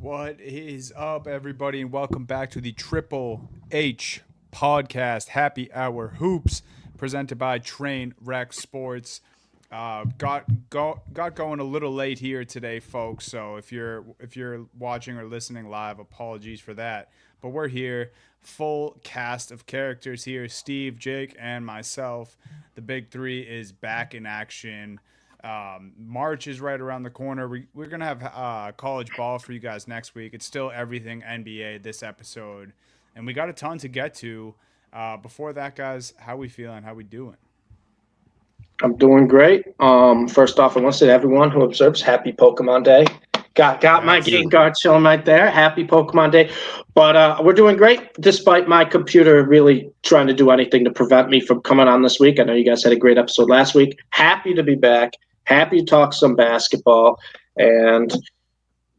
What is up, everybody, and welcome back to the Triple H podcast, Happy Hour Hoops, presented by Train Wreck Sports. Got going a little late here today, folks. So if you're watching or listening live, apologies for that. But we're here, full cast of characters here: Steve, Jake, and myself. The big three is back in action. March is right around the corner. We're going to have college ball for you guys next week. It's still everything NBA this episode. And we got a ton to get to. Before that, guys, how we feeling? How we doing? I'm doing great. First off, I want to say to everyone who observes, happy Pokemon Day. Got my game guard chilling right there. Happy Pokemon Day. But we're doing great, despite my computer really trying to do anything to prevent me from coming on this week. I know you guys had a great episode last week. Happy to be back. Happy to talk some basketball. And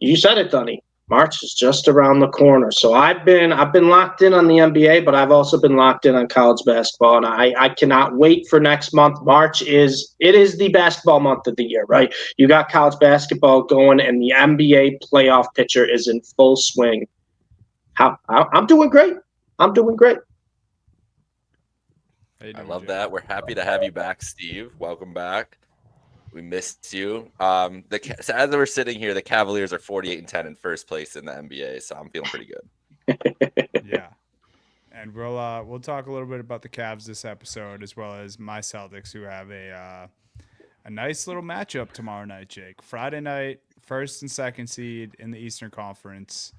you said it, Dunny. March is just around the corner. So I've been locked in on the NBA, but I've also been locked in on college basketball, and I cannot wait for next month. March is the basketball month of the year, right? You got college basketball going, and the NBA playoff picture is in full swing. I'm doing great. I'm doing great. I love that. We're happy to have you back, Steve. Welcome back. We missed you. So as we're sitting here, the Cavaliers are 48-10 in first place in the NBA, so I'm feeling pretty good. Yeah, and we'll talk a little bit about the Cavs this episode, as well as my Celtics, who have a nice little matchup tomorrow night. Jake, Friday night, first and second seed in the Eastern Conference.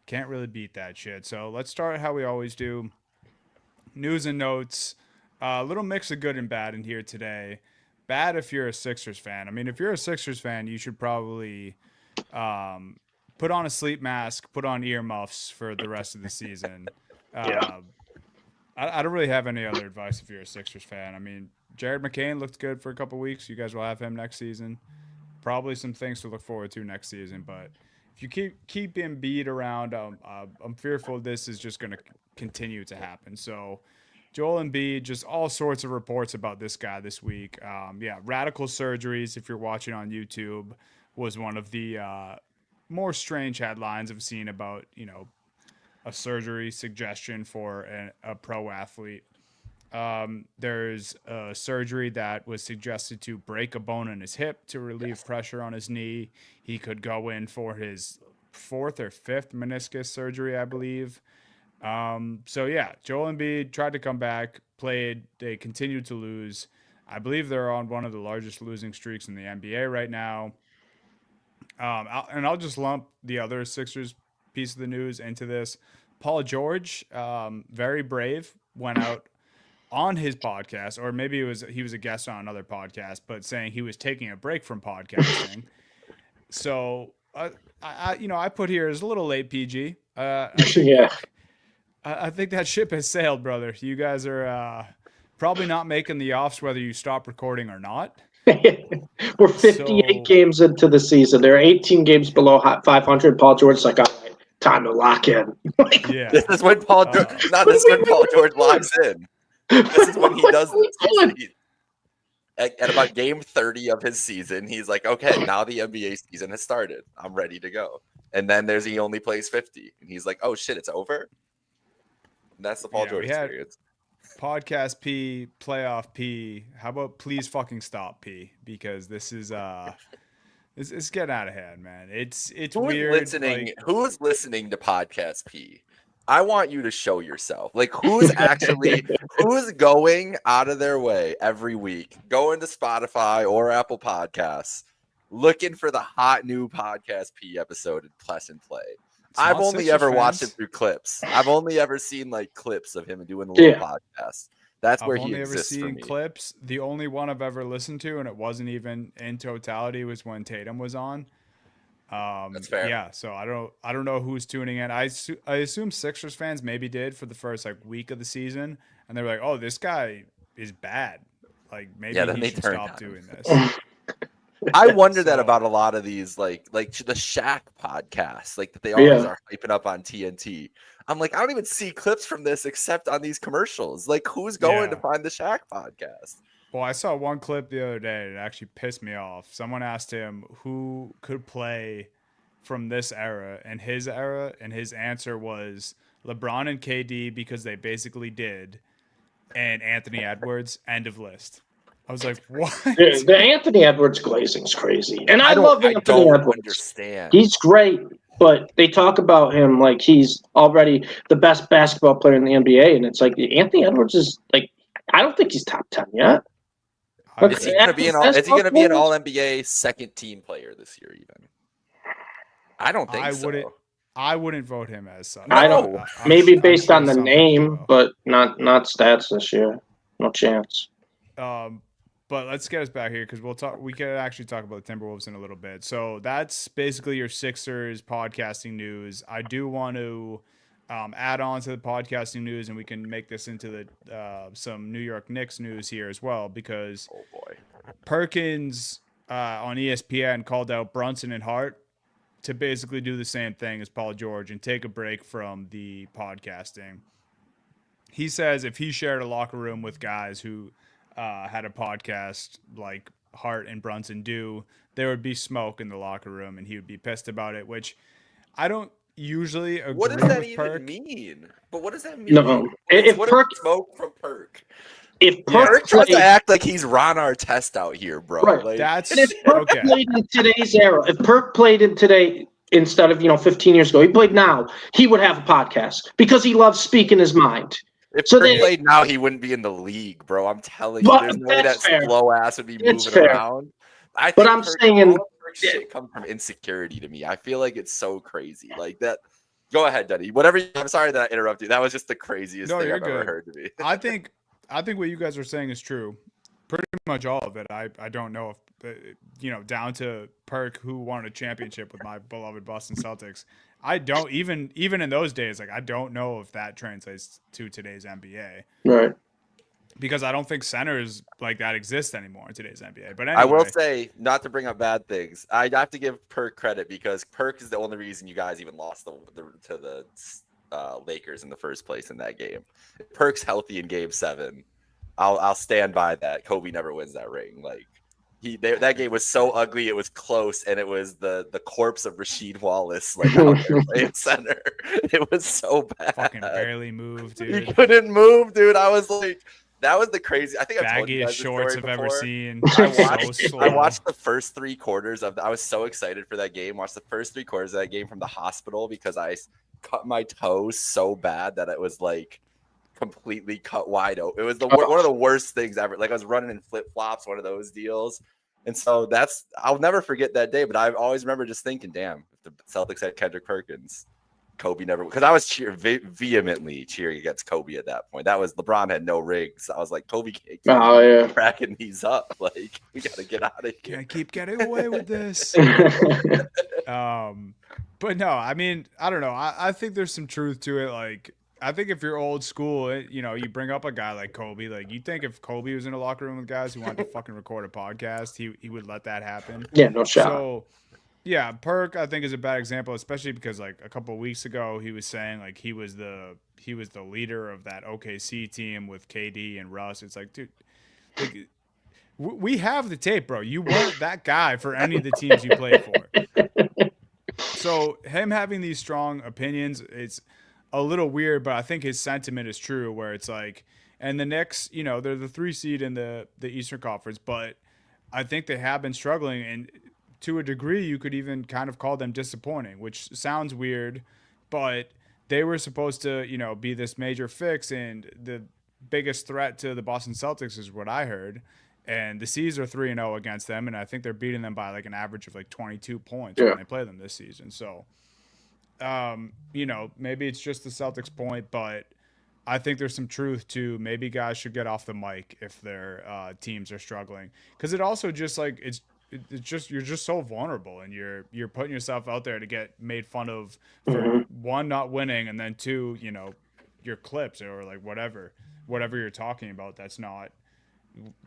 Can't really beat that shit. So let's start how we always do. News and notes. A little mix of good and bad in here today. Bad if you're a Sixers fan. I mean, if you're a Sixers fan, you should probably put on a sleep mask, put on earmuffs for the rest of the season. Yeah. I don't really have any other advice if you're a Sixers fan. I mean, Jared McCain looked good for a couple weeks. You guys will have him next season. Probably some things to look forward to next season. But if you keep Embiid around, I'm fearful this is just going to continue to happen. So Joel Embiid, just all sorts of reports about this guy this week. Radical surgeries, if you're watching on YouTube, was one of the more strange headlines I've seen about, a surgery suggestion for a pro athlete. There's a surgery that was suggested to break a bone in his hip to relieve pressure on his knee. He could go in for his fourth or fifth meniscus surgery, I believe. Joel Embiid tried to come back, played. They continued to lose. I believe they're on one of the largest losing streaks in the NBA right now. I'll just lump the other Sixers piece of the news into this. Paul George, very brave, went out on his podcast, or maybe he was a guest on another podcast, but saying he was taking a break from podcasting. So I put here as a little late, PG. I think that ship has sailed, brother. You guys are probably not making the offs whether you stop recording or not. We're 58 games into the season. There are 18 games below 500. Paul George's like, all right, time to lock in. Yeah. This is when Paul George locks in. This is when he does this. At about game 30 of his season, he's like, okay, now the NBA season has started. I'm ready to go. And then he only plays 50. And he's like, oh, shit, it's over? That's the Paul George experience. Podcast P, playoff P. How about please fucking stop P? Because this is it's getting out of hand, man. It's weird. Who is listening to Podcast P? I want you to show yourself. Like, who's going out of their way every week, going to Spotify or Apple Podcasts, looking for the hot new Podcast P episode and press and play. I've only ever watched it through clips. I've only ever seen clips of him doing a little podcast. That's where he exists for me. I've only ever seen clips. The only one I've ever listened to, and it wasn't even in totality, was when Tatum was on. That's fair. Yeah, so I don't know who's tuning in. I assume Sixers fans maybe did for the first week of the season, and they're like, "Oh, this guy is bad. Like maybe he should stop doing this." I wonder that about a lot of these, like the Shaq podcasts, that they always are hyping up on TNT. I'm like, I don't even see clips from this except on these commercials. Like, who's going to find the Shaq podcast? Well, I saw one clip the other day. It actually pissed me off. Someone asked him who could play from this era and his era, and his answer was LeBron and KD because they basically did, and Anthony Edwards. End of list. I was like, what? The Anthony Edwards glazing's crazy, and I love I Anthony don't Edwards. understand. He's great, but they talk about him like he's already the best basketball player in the NBA, and it's like Anthony Edwards is like, I don't think he's top 10 yet. Is he going to be an All NBA second team player this year? Even I don't think so. I wouldn't vote him as such. I don't. Maybe based on the name, but not stats this year. No chance. But let's get us back here because we could actually talk about the Timberwolves in a little bit. So that's basically your Sixers podcasting news. I do want to add on to the podcasting news, and we can make this into some New York Knicks news here as well, because Perkins on ESPN called out Brunson and Hart to basically do the same thing as Paul George and take a break from the podcasting. He says if he shared a locker room with guys who had a podcast like Hart and Brunson do, there would be smoke in the locker room and he would be pissed about it, which I don't usually agree with. What does that even Perk. mean? But what does that mean? No. If Perk smoke from Perk. If Perk tries to act like he's Ron Artest out here, bro. Right. Like, That's and if Perk played in today's era, if Perk played in today instead of 15 years ago, he played now, he would have a podcast because he loves speaking his mind. If Perk played now, he wouldn't be in the league, bro. I'm telling you, there's no way that slow ass would be moving around. I'm saying shit comes from insecurity to me. I feel like it's so crazy. Like that. Go ahead, Dunny. I'm sorry that I interrupted you. That was just the craziest thing I've ever heard to me. I think what you guys are saying is true. Pretty much all of it. I don't know if down to Perk, who won a championship with my beloved Boston Celtics. I don't even in those days, like I don't know if that translates to today's NBA. Right. Because I don't think centers like that exist anymore in today's NBA. But anyway, I will say, not to bring up bad things, I have to give Perk credit because Perk is the only reason you guys even lost to the Lakers in the first place in that game. If Perk's healthy in Game 7, I'll stand by that. Kobe never wins that ring. Like that game was so ugly, it was close, and it was the corpse of Rasheed Wallace like out there playing center. It was so bad. Fucking barely moved, dude. He couldn't move, dude. I was like. That was the crazy. I think I've told you guys baggiest shorts I've ever seen. I watched the first 3 quarters of. I was so excited for that game. Watched the first 3 quarters of that game from the hospital because I cut my toes so bad that it was like completely cut wide open. It was one of the worst things ever. Like I was running in flip flops, one of those deals. And so I'll never forget that day. But I always remember just thinking, damn, if the Celtics had Kendrick Perkins. Kobe never, because I was vehemently cheering against Kobe at that point. That was LeBron had no rings. I was like, Kobe can't keep cracking these up. Like, we got to get out of here. Can't keep getting away with this. But no, I mean, I don't know. I think there's some truth to it. Like, I think if you're old school, you bring up a guy like Kobe. Like, you think if Kobe was in a locker room with guys who wanted to fucking record a podcast, he would let that happen. Yeah, no shot. So. Yeah, Perk I think is a bad example, especially because like a couple of weeks ago he was saying like he was the leader of that OKC team with KD and Russ. It's like, dude, like, we have the tape, bro. You weren't that guy for any of the teams you played for. So him having these strong opinions, it's a little weird, but I think his sentiment is true. Where it's like, and the Knicks, they're the 3 seed in the Eastern Conference, but I think they have been struggling and. To a degree, you could even kind of call them disappointing, which sounds weird, but they were supposed to, be this major fix, and the biggest threat to the Boston Celtics is what I heard. And the C's are 3-0 against them, and I think they're beating them by like an average of like 22 points when they play them this season. So, maybe it's just the Celtics' point, but I think there's some truth to maybe guys should get off the mic if their teams are struggling, because it also just like it's just you're just so vulnerable, and you're putting yourself out there to get made fun of for one, not winning, and then 2, your clips or like whatever you're talking about.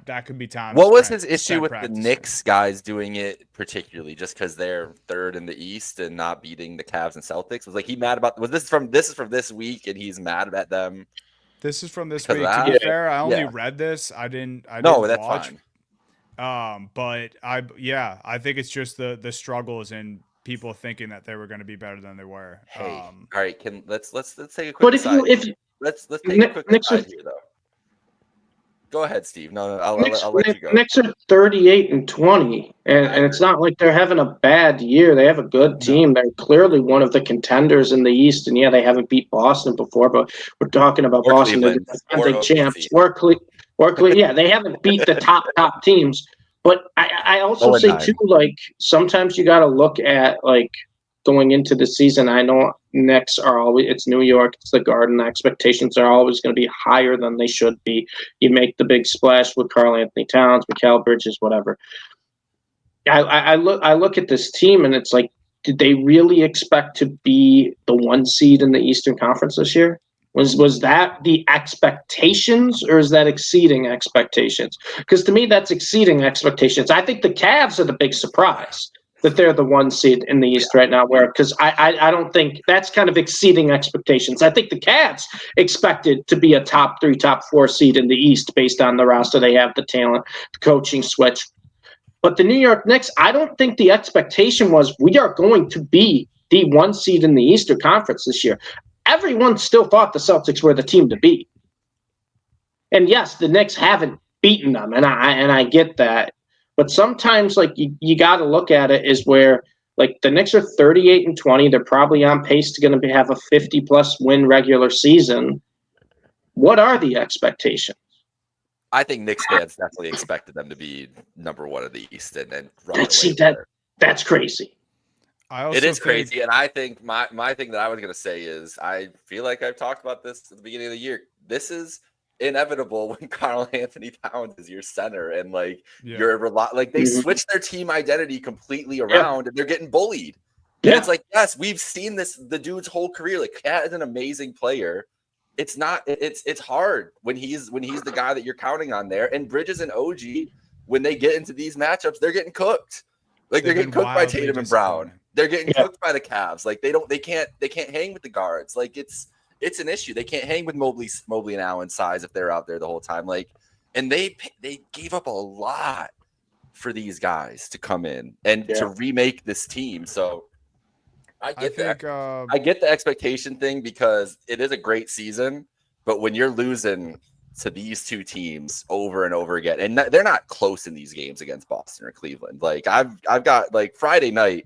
That could be times. What was his issue with the Knicks guys doing it particularly just because they're 3rd in the East and not beating the Cavs and Celtics? Was like he mad about? Was this from this week and he's mad at them? This is from this week. To be fair, I only read this. I didn't watch. Fine. But I think it's just the struggles and people thinking that they were going to be better than they were. Hey, all right, let's take a quick But aside. Let's take a quick Knicks aside here, though. Go ahead, Steve. No, I'll let you go. Knicks are 38-20, and it's not like they're having a bad year. They have a good team. They're clearly one of the contenders in the East, and yeah, they haven't beat Boston before, but we're talking about Or Boston. Cleveland, They're defending champs. Yeah, they haven't beat the top teams. But I also say 0-9. too, like sometimes you got to look at like going into the season. I know Knicks are always, it's New York, it's the Garden. Expectations are always going to be higher than they should be. You make the big splash with Karl Anthony Towns, Mikal Bridges, whatever. I look at this team and it's like, did they really expect to be the 1 seed in the Eastern Conference this year? Was that the expectations, or is that exceeding expectations? Because to me, that's exceeding expectations. I think the Cavs are the big surprise that they're the 1 seed in the East right now. Because I don't think that's kind of exceeding expectations. I think the Cavs expected to be a top 3, top 4 seed in the East based on the roster they have, the talent, the coaching switch. But the New York Knicks, I don't think the expectation was we are going to be the 1 seed in the Eastern Conference this year. Everyone still thought the Celtics were the team to beat. And yes, the Knicks haven't beaten them, and I get that. But sometimes, like you got to look at it is where like the Knicks are 38-20. They're probably on pace to have a 50-plus win regular season. What are the expectations? I think Knicks fans definitely expected them to be number 1 in the East and run away. That's crazy. It is crazy, and I think my thing that I was going to say is I feel like I've talked about this at the beginning of the year. This is inevitable when Karl Anthony Towns is your center, and like they switch their team identity completely around, and they're getting bullied. And it's like, yes, we've seen this the dude's whole career. Like, Cat is an amazing player. It's not. It's hard when he's the guy that you're counting on there. And Bridges and OG, when they get into these matchups, they're getting cooked. Like they're getting cooked by Tatum and Brown. They're getting cooked by the Cavs. Like they can't hang with the guards. Like it's an issue. They can't hang with Mobley and Allen's size if they're out there the whole time. Like, and they gave up a lot for these guys to come in and to remake this team. So I get the expectation thing because it is a great season, but when you're losing to these two teams over and over again, and they're not close in these games against Boston or Cleveland. Like I've got like Friday night,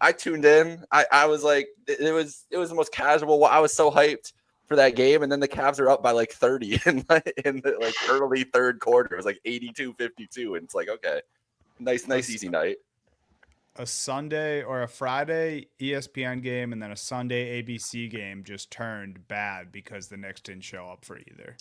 I tuned in. I was like, it was the most casual. I was so hyped for that game, and then the Cavs are up by like 30 in the like early third quarter. It was like 82-52, and it's like, okay, nice easy night. A Sunday or a Friday ESPN game and then a Sunday ABC game just turned bad because the Knicks didn't show up for either.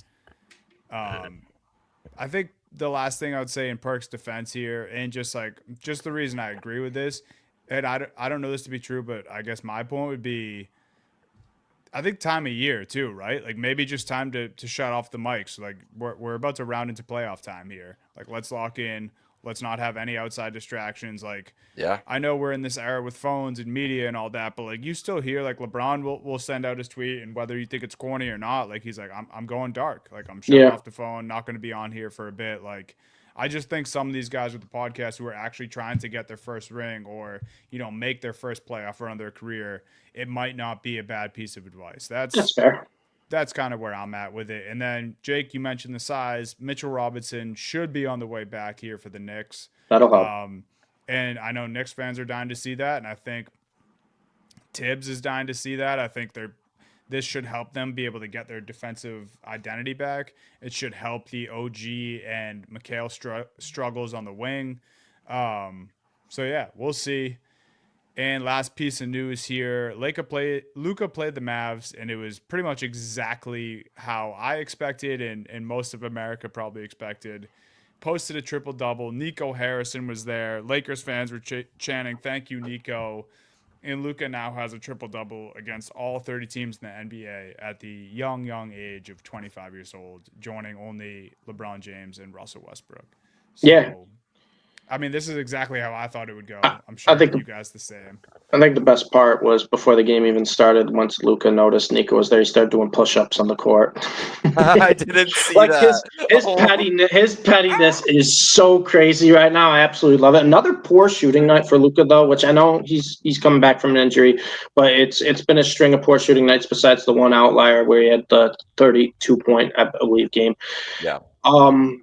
I think the last thing I would say in Perk's defense here, and just the reason I agree with this, and I don't know this to be true, but I guess my point would be, I think time of year too, right? Like maybe just time to shut off the mics. Like we're about to round into playoff time here. Like let's lock in. Let's not have any outside distractions. Like, I know we're in this era with phones and media and all that, but like you still hear like LeBron will send out his tweet, and whether you think it's corny or not, like he's like, I'm going dark. Like I'm shutting off the phone, not going to be on here for a bit. Like I just think some of these guys with the podcast who are actually trying to get their first ring or, make their first playoff run of their career, it might not be a bad piece of advice. That's fair. That's kind of where I'm at with it. And then, Jake, you mentioned the size. Mitchell Robinson should be on the way back here for the Knicks. That'll help. And I know Knicks fans are dying to see that, and I think Tibbs is dying to see that. I think this should help them be able to get their defensive identity back. It should help the OG and Mikal struggles on the wing. So, yeah, we'll see. And last piece of news here, Luka played the Mavs, and it was pretty much exactly how I expected and most of America probably expected. Posted a triple-double. Nico Harrison was there. Lakers fans were chanting, "Thank you, Nico." And Luka now has a triple-double against all 30 teams in the NBA at the young age of 25 years old, joining only LeBron James and Russell Westbrook. So, I mean, this is exactly how I thought it would go. I I'm sure think you guys the same. I think the best part was before the game even started, once Luka noticed Nico was there, he started doing push-ups on the court. I didn't see Like that. his pettiness is so crazy right now. I absolutely love it. Another poor shooting night for Luka though, which I know he's coming back from an injury, but it's been a string of poor shooting nights besides the one outlier where he had the 32-point, I believe, game. Yeah.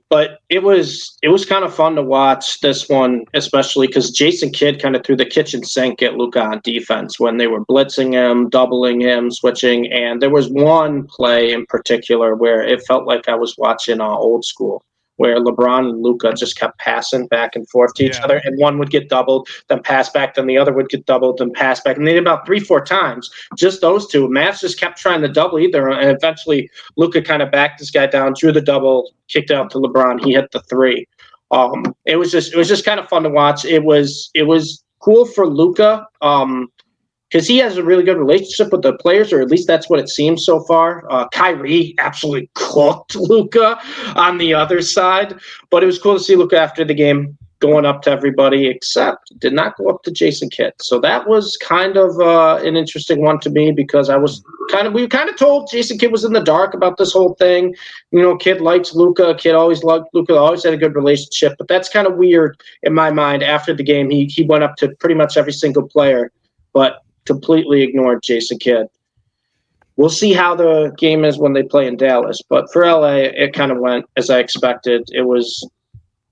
But it was kind of fun to watch this one, especially because Jason Kidd kind of threw the kitchen sink at Luka on defense when they were blitzing him, doubling him, switching. And there was one play in particular where it felt like I was watching old school, where LeBron and Luka just kept passing back and forth to each other, and one would get doubled, then pass back, then the other would get doubled, then pass back. And they did about 3-4 times, just those two. Mavs just kept trying to double either, and eventually Luka kind of backed this guy down, drew the double, kicked out to LeBron. He hit the three. It was just kind of fun to watch. It was cool for Luka. Because he has a really good relationship with the players, or at least that's what it seems so far. Kyrie absolutely cooked Luka on the other side, but it was cool to see Luka after the game going up to everybody, except did not go up to Jason Kidd. So that was kind of an interesting one to me because we were kind of told Jason Kidd was in the dark about this whole thing. You know, Kidd likes Luka. Kidd always loved Luka. Always had a good relationship, but that's kind of weird in my mind. After the game, he went up to pretty much every single player, but completely ignored Jason Kidd. We'll see how the game is when they play in Dallas, but for LA, it kind of went as I expected. It was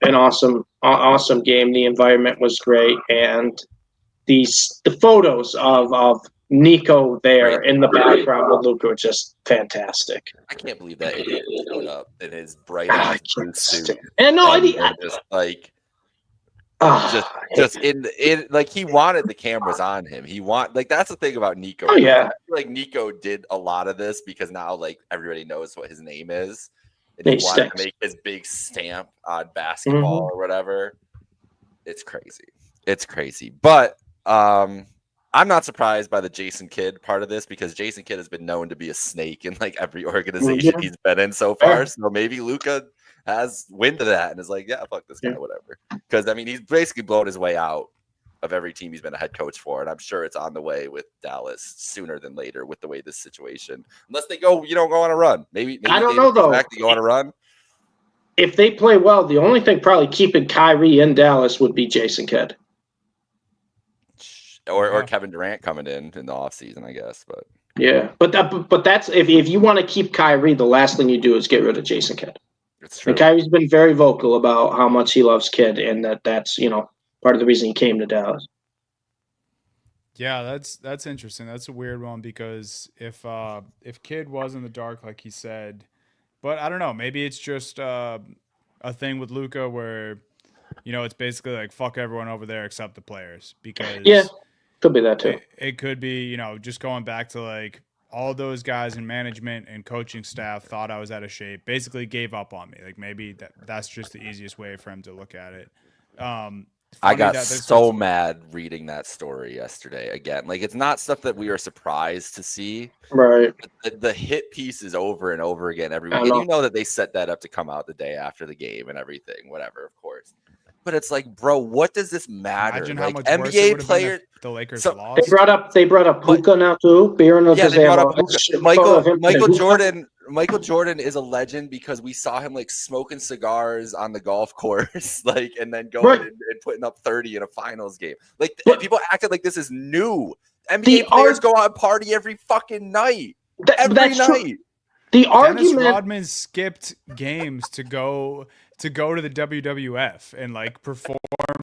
an awesome game. The environment was great, and the photos of Nico there in the background with Luka were just fantastic. I can't believe that idiot showed up in his bright ass blue suit. And no, just like. Just in like he wanted the cameras on him. That's the thing about Nico. Oh yeah, I feel like Nico did a lot of this because now like everybody knows what his name is, and he wanted to make his big stamp on basketball or whatever. It's crazy. But I'm not surprised by the Jason Kidd part of this because Jason Kidd has been known to be a snake in like every organization he's been in so far. So maybe Luka has wind of that and is like, yeah, fuck this guy, whatever. Because I mean, he's basically blown his way out of every team he's been a head coach for, and I'm sure it's on the way with Dallas sooner than later with the way this situation. Unless they go on a run, maybe I don't know though. Back to go on a run. If they play well, the only thing probably keeping Kyrie in Dallas would be Jason Kidd, or Kevin Durant coming in the offseason, I guess. But yeah, but that's if you want to keep Kyrie, the last thing you do is get rid of Jason Kidd. It's true. And Kyrie's been very vocal about how much he loves Kidd, and that's part of the reason he came to Dallas. Yeah, that's interesting. That's a weird one because if Kidd was in the dark, like he said, but I don't know, maybe it's just a thing with Luka where it's basically like fuck everyone over there except the players because could be that too. It could be just going back to like. All those guys in management and coaching staff thought I was out of shape, basically gave up on me. Like maybe that's just the easiest way for him to look at it. I got so mad reading that story yesterday again. Like it's not stuff that we are surprised to see. Right. The hit piece is over and over again every week. And you know that they set that up to come out the day after the game and everything, whatever, of course. But it's like, bro, what does this matter? Imagine like how much NBA players, the Lakers lost. They brought up Puka now too. They brought up Puka. Michael Jordan is a legend because we saw him like smoking cigars on the golf course, like, and then going and putting up 30 in a finals game. Like people acted like this is new. NBA players go out and party every fucking night. Every night. True. The argument Dennis Rodman skipped games to go to the WWF and like perform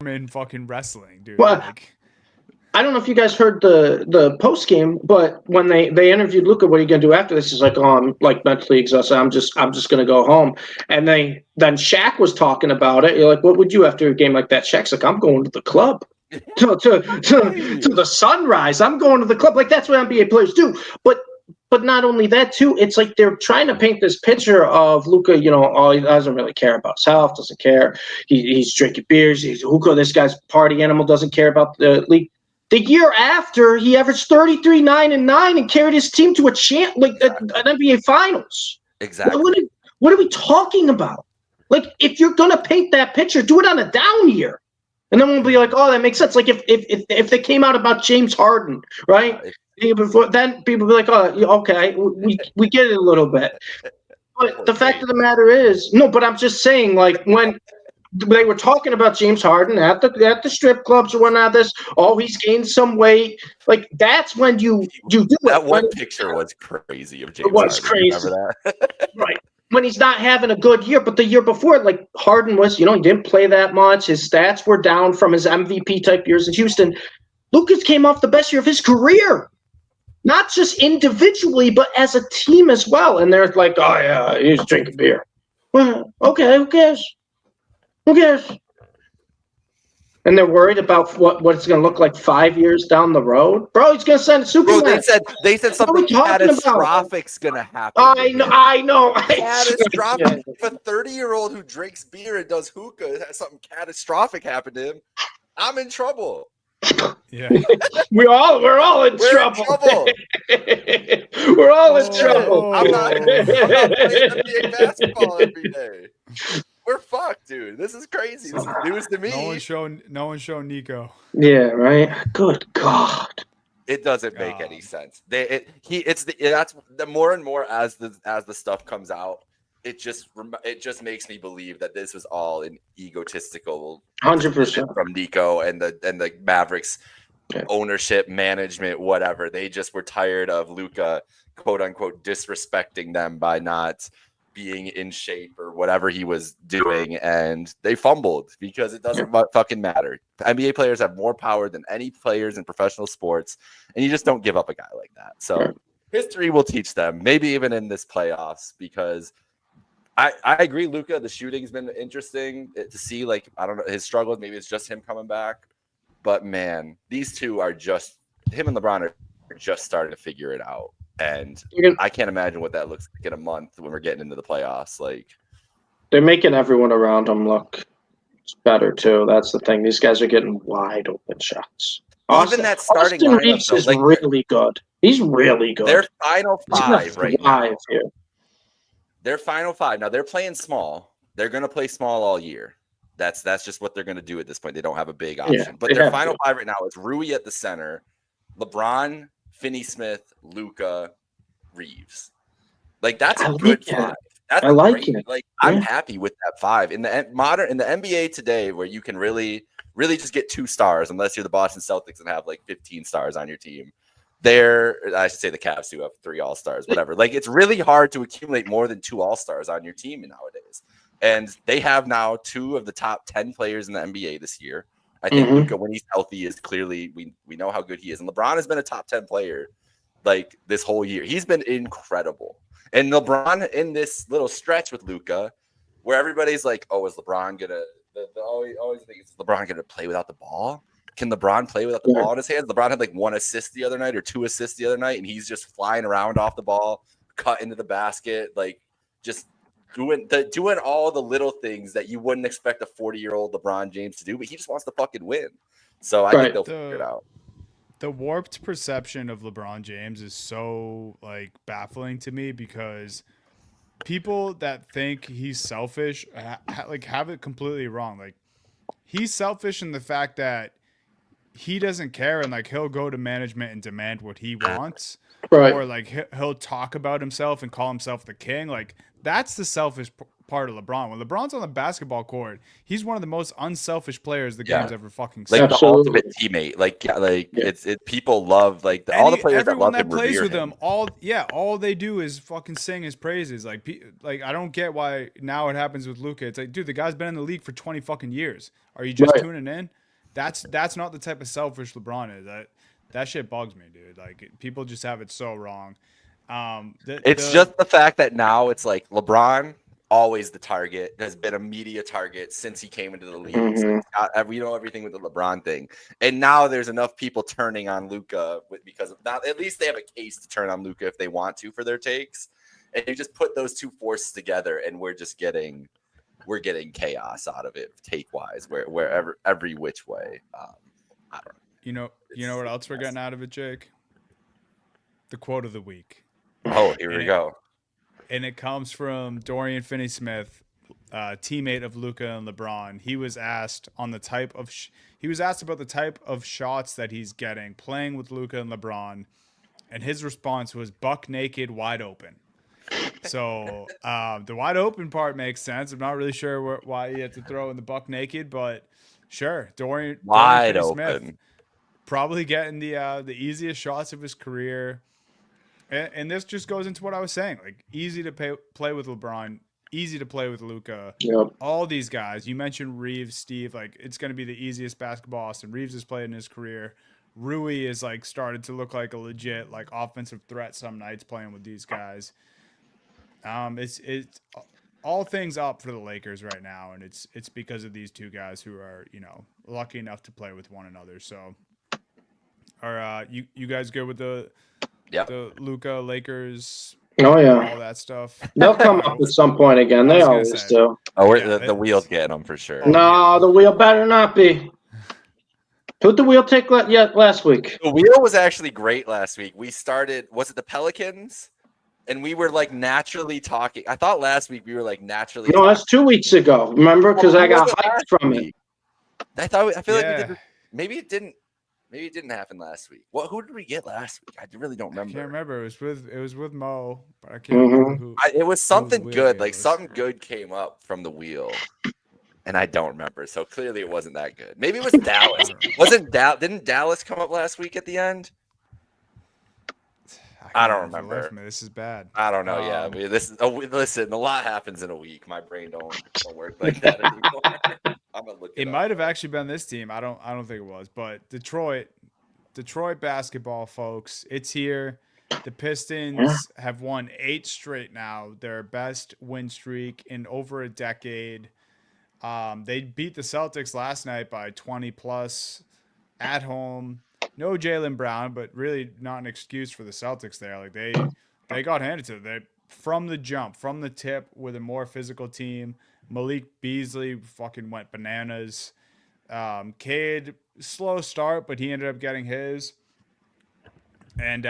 in fucking wrestling, dude. Well, I don't know if you guys heard the post game, but when they interviewed Luka, what are you gonna do after this? He's like, oh, I'm like mentally exhausted. I'm just gonna go home. And then Shaq was talking about it. You're like, what would you after a game like that? Shaq's like, I'm going to the club. to the sunrise. I'm going to the club. Like that's what NBA players do. But not only that, too, it's like they're trying to paint this picture of Luka, he doesn't really care about himself, doesn't care. He's drinking beers. He's hookah. This guy's party animal, doesn't care about the league. The year after, he averaged 33, 9, and 9 and carried his team to an NBA Finals. Exactly. What are we talking about? Like, if you're going to paint that picture, do it on a down year. And then we'll be like, oh, that makes sense. Like if they came out about James Harden, right? Before then, people be like, oh, okay, we get it a little bit. But the fact of the matter is, no. But I'm just saying, like when they were talking about James Harden at the strip clubs or whatnot, he's gained some weight. Like that's when you do it. That one picture was crazy of James Harden. It was Harden. crazy. Remember that? Right. When he's not having a good year, but the year before, like Harden was, he didn't play that much. His stats were down from his MVP type years in Houston. Lucas came off the best year of his career, not just individually, but as a team as well. And they're like, oh yeah, he's drinking beer. Well, okay, who cares? Who cares? And they're worried about what it's going to look like 5 years down the road. Bro, he's going to sign a supermax. They said something catastrophic's going to happen. I know. Catastrophic. If a 30-year-old who drinks beer and does hookah has something catastrophic happen to him, I'm in trouble. Yeah. We're all in trouble. We're all in trouble. I'm not playing NBA basketball every day. We're fucked, dude. This is crazy. This is news to me. No one show Nico. Yeah, right. Good God. It doesn't make any sense. That's the more and more as the stuff comes out, it just makes me believe that this was all an egotistical 100% from Nico and the Mavericks ownership, management, whatever. They just were tired of Luka, quote unquote, disrespecting them by not being in shape or whatever he was doing, and they fumbled because it doesn't fucking matter. NBA players have more power than any players in professional sports, and you just don't give up a guy like that. So history will teach them, maybe even in this playoffs, because I agree, Luka, the shooting's been interesting to see. Like, I don't know, his struggles, maybe it's just him coming back, but man, these two are just, him and LeBron are just starting to figure it out. And I can't imagine what that looks like in a month when we're getting into the playoffs. Like, they're making everyone around them look better too. That's the thing. These guys are getting wide open shots. Even that starting lineup Reeves is really good. He's really good. Their final five right now. Here. Their final five. Now they're playing small. They're going to play small all year. That's just what they're going to do at this point. They don't have a big option. But their final five right now is Rui at the center, LeBron, Finney-Smith, Luka, Reeves. Like, that's a good five. That's great. It. Like, I'm happy with that five. In the NBA today, where you can really just get 2 stars, unless you're the Boston Celtics and have like 15 stars on your team. I should say the Cavs who have 3 All-Stars, whatever. Like, it's really hard to accumulate more than 2 All-Stars on your team nowadays. And they have now 2 of the top 10 players in the NBA this year. I think Luka, when he's healthy, is clearly we know how good he is. And LeBron has been a top 10 player like this whole year. He's been incredible. And LeBron in this little stretch with Luka, where everybody's like, "Oh, is LeBron gonna?" Always think, is LeBron gonna play without the ball? Can LeBron play without the ball in his hands? LeBron had like 1 assist the other night or 2 assists the other night, and he's just flying around off the ball, cut into the basket, like just doing all the little things that you wouldn't expect a 40-year-old LeBron James to do, but he just wants to fucking win. So I think they'll figure it out. The warped perception of LeBron James is so like baffling to me, because people that think he's selfish have it completely wrong. Like, he's selfish in the fact that he doesn't care, and like he'll go to management and demand what he wants, or like he'll talk about himself and call himself the king. Like, that's the selfish part of LeBron. When LeBron's on the basketball court, he's one of the most unselfish players the game's ever fucking seen. Like the ultimate teammate. It's people love all the players that love him, plays with him. All they do is fucking sing his praises. Like I don't get why now it happens with Luka. It's like, dude, the guy's been in the league for 20 fucking years. Are you just tuning in? That's not the type of selfish LeBron is. That shit bugs me, dude. Like, people just have it so wrong. It's just the fact that now it's like LeBron, always the target, has been a media target since he came into the league. So we know everything with the LeBron thing, and now there's enough people turning on Luka because of that. At least they have a case to turn on Luka if they want to for their takes, and you just put those 2 forces together, and we're getting chaos out of it take wise, wherever every which way. I don't know. You know what else we're getting out of it, Jake? The quote of the week. Oh, here we go. And it comes from Dorian Finney-Smith teammate of Luka and LeBron. He was asked on the type of he was asked about the type of shots that he's getting playing with Luka and LeBron, and his response was buck naked, wide open. So the wide open part makes sense. I'm not really sure why he had to throw in the buck naked, but sure, Dorian Wide Finney-Smith open. probably getting the easiest shots of his career. And this just goes into what I was saying. Like, easy to play with LeBron, easy to play with Luka. Yep. All these guys. You mentioned Reeves, Steve. Like, it's going to be the easiest basketball Austin Reeves has played in his career. Rui is, like, started to look like a legit, like, offensive threat some nights playing with these guys. It's all things up for the Lakers right now, and it's because of these two guys who are, lucky enough to play with one another. So, are you guys good with the Luka Lakers? Oh yeah, all that stuff. They'll come up at some point again. They always do. Oh, the wheel's getting them for sure. No, the wheel better not be. Who'd the wheel take last week? The wheel was actually great last week. We started. Was it the Pelicans? And we were like naturally talking. I thought last week we were like naturally. No, that's 2 weeks ago. Remember, because I got hyped from it. I feel like we did. Maybe it didn't. Maybe it didn't happen last week. Who did we get last week? I really don't remember. I can't remember. It was with Mo, but I can't remember who. It was something good. Like something good came up from the wheel, and I don't remember. So clearly it wasn't that good. Maybe it was Dallas. Didn't Dallas come up last week at the end? I don't remember. This is bad. I don't know. Yeah, listen. A lot happens in a week. My brain don't work like that anymore. I'm gonna look it might have actually been this team. I don't think it was, but Detroit basketball, folks. It's here. The Pistons have won 8 straight now. Their best win streak in over a decade. They beat the Celtics last night by 20 plus at home. No Jaylen Brown, but really not an excuse for the Celtics there. Like they got handed to them. They from the jump, from the tip, with a more physical team. Malik Beasley fucking went bananas. Cade, slow start, but he ended up getting his. And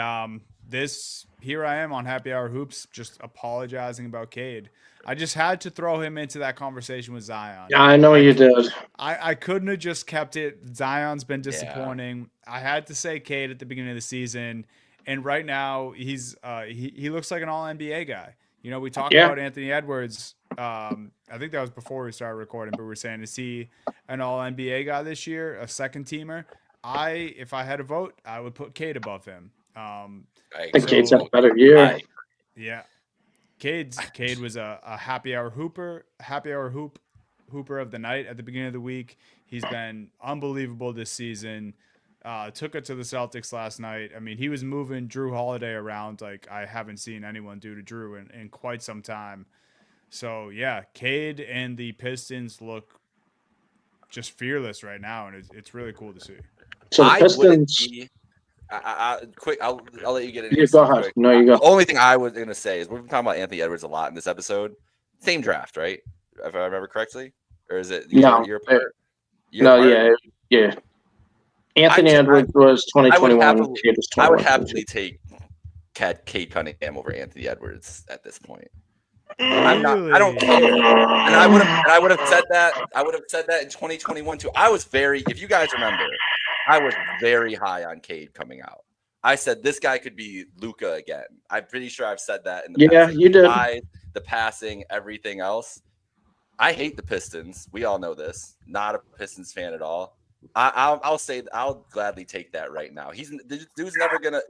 here I am on Happy Hour Hoops, just apologizing about Cade. I just had to throw him into that conversation with Zion. Yeah, I know you did. I couldn't have just kept it. Zion's been disappointing. Yeah. I had to say Cade at the beginning of the season, and right now he's he looks like an All NBA guy. We talked about Anthony Edwards. I think that was before we started recording, but we were saying, is he an All NBA guy this year, a second teamer? If I had a vote, I would put Cade above him. I think Cade's had a better year. Yeah. Cade was a happy hour hooper of the night at the beginning of the week. He's been unbelievable this season. Took it to the Celtics last night. I mean, he was moving Drew Holiday around like I haven't seen anyone do to Drew in quite some time. So yeah, Cade and the Pistons look just fearless right now, and it's really cool to see. So the Pistons. I'll let you get into it. Go ahead. No, you go. The only thing I was gonna say is we've been talking about Anthony Edwards a lot in this episode. Same draft, right? If I remember correctly, or is it your part? Yeah. Anthony Edwards was 2021. I would happily take Cade Cunningham over Anthony Edwards at this point. I don't care. And I would have said that. I would have said that in 2021 too. If you guys remember, I was very high on Cade coming out. I said this guy could be Luka again. I'm pretty sure I've said that in the past. Yeah, you did. The passing, everything else. I hate the Pistons. We all know this. Not a Pistons fan at all. I'll say I'll gladly take that right now. The dude's never gonna.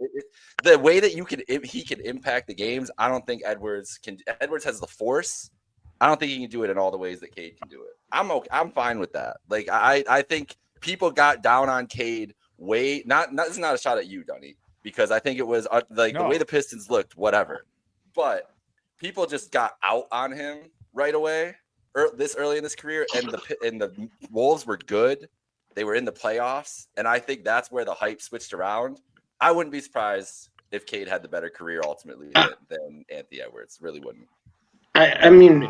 The way that he can impact the games. I don't think Edwards can. Edwards has the force. I don't think he can do it in all the ways that Cade can do it. I'm fine with that. Like I think people got down on Cade way. This is not a shot at you, Dunny, because I think it was the way the Pistons looked, whatever. But people just got out on him right away. This early in his career, and the Wolves were good. They were in the playoffs, and I think that's where the hype switched around. I wouldn't be surprised if Cade had the better career ultimately than Anthony Edwards. Really wouldn't. I mean,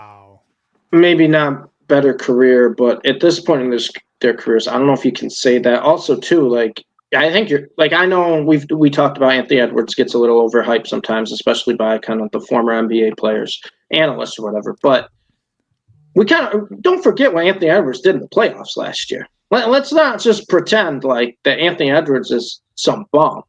maybe not better career, but at this point in their careers, I don't know if you can say that. Also, too, like I think I know we talked about Anthony Edwards gets a little overhyped sometimes, especially by kind of the former NBA players, analysts, or whatever. But we kind of don't forget what Anthony Edwards did in the playoffs last year. Let's not just pretend like that Anthony Edwards is some bum.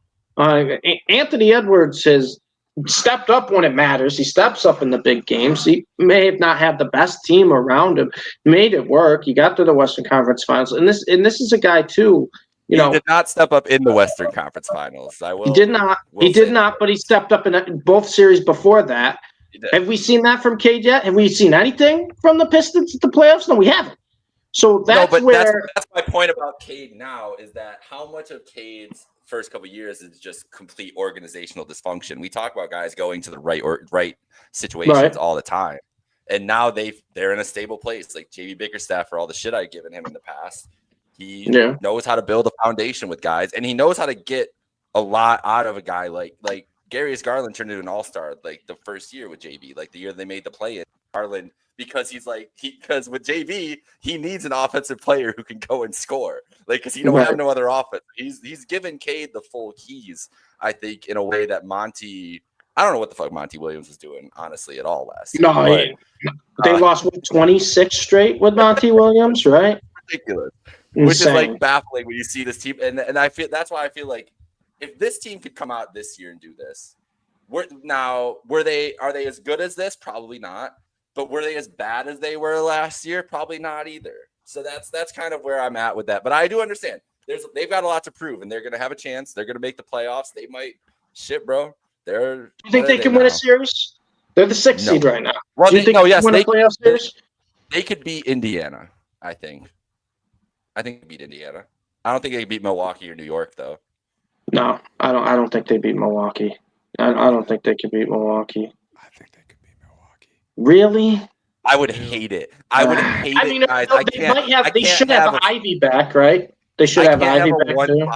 Anthony Edwards has stepped up when it matters. He steps up in the big games. He may have not had the best team around him, made it work. He got to the Western Conference Finals, and this is a guy too. He did not step up in the Western Conference Finals. He did not. He did not. But he stepped up in both series before that. Have we seen that from Cade yet? Have we seen anything from the Pistons at the playoffs? No, we haven't. So that's that's my point about Cade now is that how much of Cade's first couple of years is just complete organizational dysfunction. We talk about guys going to the right situations all the time, and now they're in a stable place. Like JB Bickerstaff, for all the shit I've given him in the past, he knows how to build a foundation with guys, and he knows how to get a lot out of a guy like Darius Garland turned into an all-star like the first year with JB, like the year they made the play-in. Garland, because because with JB, he needs an offensive player who can go and score, like because he don't have no other offense. He's given Cade the full keys, I think, in a way that Monty. I don't know what the fuck Monty Williams was doing, honestly, at all last year. No, they lost 26 straight with Monty Williams, right? Ridiculous. Insane. Which is like baffling when you see this team, and I feel that's why I feel like if this team could come out this year and do this, are they as good as this? Probably not. But were they as bad as they were last year? Probably not either. So that's kind of where I'm at with that. But I do understand they've got a lot to prove, and they're going to have a chance. They're going to make the playoffs. They might bro. Do you think they can win a series? They're the 6th seed right now. Well, do you think yes, win a playoff series? They could beat Indiana. I think they could beat Indiana. I don't think they could beat Milwaukee or New York though. No, I don't think they beat Milwaukee. I don't think they can beat Milwaukee. I think they could beat Milwaukee. Really? I would hate it. I would hate I mean, it, guys. They should have Ivy back, right? They should have Ivy back too.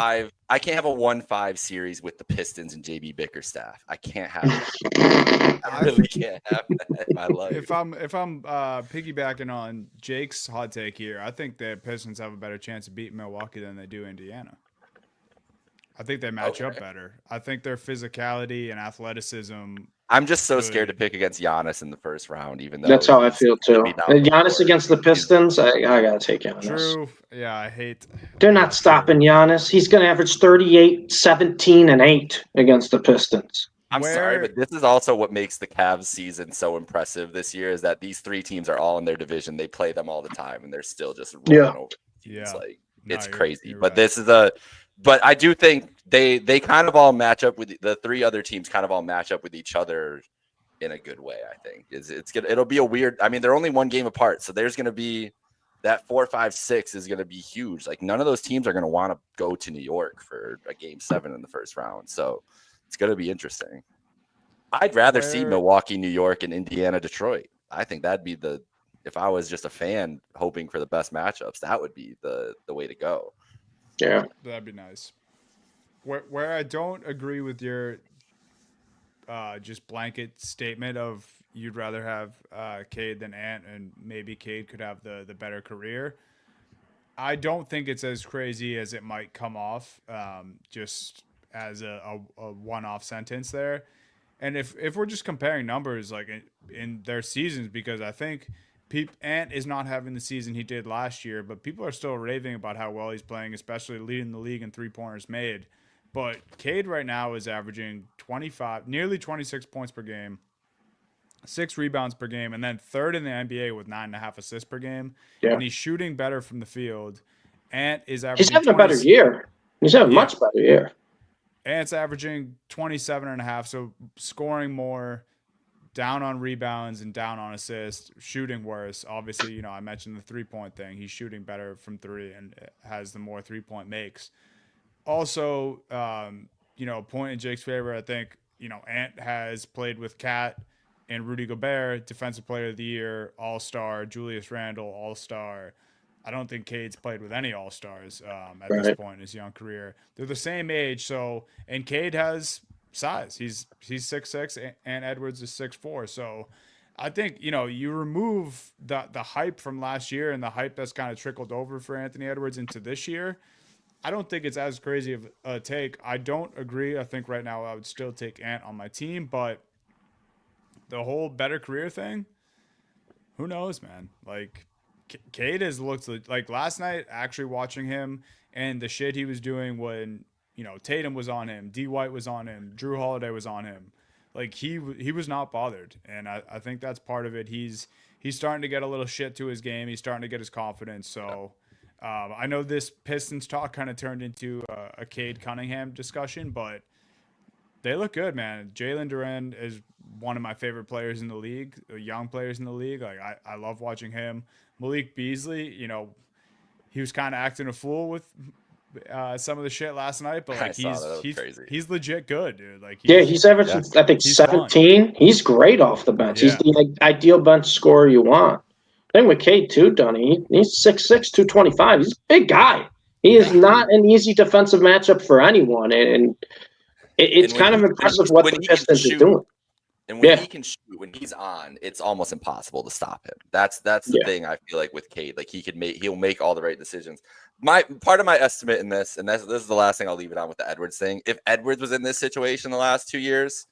I can't have a 1-5 series with the Pistons and JB Bickerstaff. I can't have it. I really can't have that in my life. If I'm piggybacking on Jake's hot take here, I think the Pistons have a better chance of beating Milwaukee than they do Indiana. I think they match up better. I think their physicality and athleticism. I'm just so scared to pick against Giannis in the first round, even though that's how I feel too. Giannis against the Pistons, I gotta take Giannis. True. Yeah, I hate. They're not stopping Giannis. He's gonna average 38, 17, and 8 against the Pistons. I'm sorry, but this is also what makes the Cavs season so impressive this year is that these 3 teams are all in their division. They play them all the time, and they're still just rolling over. It's it's crazy. But right. But I do think they kind of all match up with the 3 other teams. Kind of all match up with each other in a good way. I think it'll be a weird. I mean, they're only 1 game apart, so there's going to be that 4, 5, 6 is going to be huge. Like none of those teams are going to want to go to New York for a game 7 in the first round. So it's going to be interesting. I'd rather see Milwaukee, New York, and Indiana, Detroit. I think that'd be if I was just a fan hoping for the best matchups, that would be the way to go. Yeah, that'd be nice. Where I don't agree with your just blanket statement of you'd rather have Cade than Ant, and maybe Cade could have the better career. I don't think it's as crazy as it might come off, just as a one-off sentence there. And if we're just comparing numbers like in their seasons, because I think Ant is not having the season he did last year, but people are still raving about how well he's playing, especially leading the league in 3-pointers made. But Cade right now is averaging nearly 26 points per game, 6 rebounds per game, and then 3rd in the NBA with 9.5 assists per game. Yeah. And he's shooting better from the field. Ant is averaging. He's having a better year. He's having a much better year. Ant's averaging 27.5, so scoring more, down on rebounds and down on assists, shooting worse. Obviously, I mentioned the 3-point thing. He's shooting better from 3 and has the more 3-point makes. Also, point in Jake's favor, I think, Ant has played with Cat and Rudy Gobert, Defensive Player of the Year, All-Star, Julius Randle, All-Star. I don't think Cade's played with any All-Stars at this point in his young career. They're the same age, and Cade has size. He's 6'6", and Edwards is 6'4". So I think, you remove the hype from last year and the hype that's kind of trickled over for Anthony Edwards into this year. I don't think it's as crazy of a take. I don't agree. I think right now I would still take Ant on my team, but the whole better career thing, who knows, man? Like, Cade has looked like last night. Actually, watching him and the shit he was doing when Tatum was on him, D White was on him, Drew Holiday was on him. Like he was not bothered, and I think that's part of it. He's starting to get a little shit to his game. He's starting to get his confidence. So I know this Pistons talk kind of turned into a Cade Cunningham discussion, but they look good, man. Jalen Duren is one of my favorite players in the league, young players in the league. Like I love watching him. Malik Beasley, he was kind of acting a fool with some of the shit last night, but like he's legit good, dude. Like he's averaging I think 17. Fun. He's great off the bench. He's the ideal bench scorer you want. Thing with Cade too, Dunny. He's 6'6", 225. He's a big guy. He is not an easy defensive matchup for anyone, and it's kind of impressive what the Pistons are doing. And when he can shoot, when he's on, it's almost impossible to stop him. That's the thing I feel like with Cade. Like he'll make all the right decisions. Part of my estimate in this, and this is the last thing I'll leave it on with the Edwards thing. If Edwards was in this situation the last 2 years,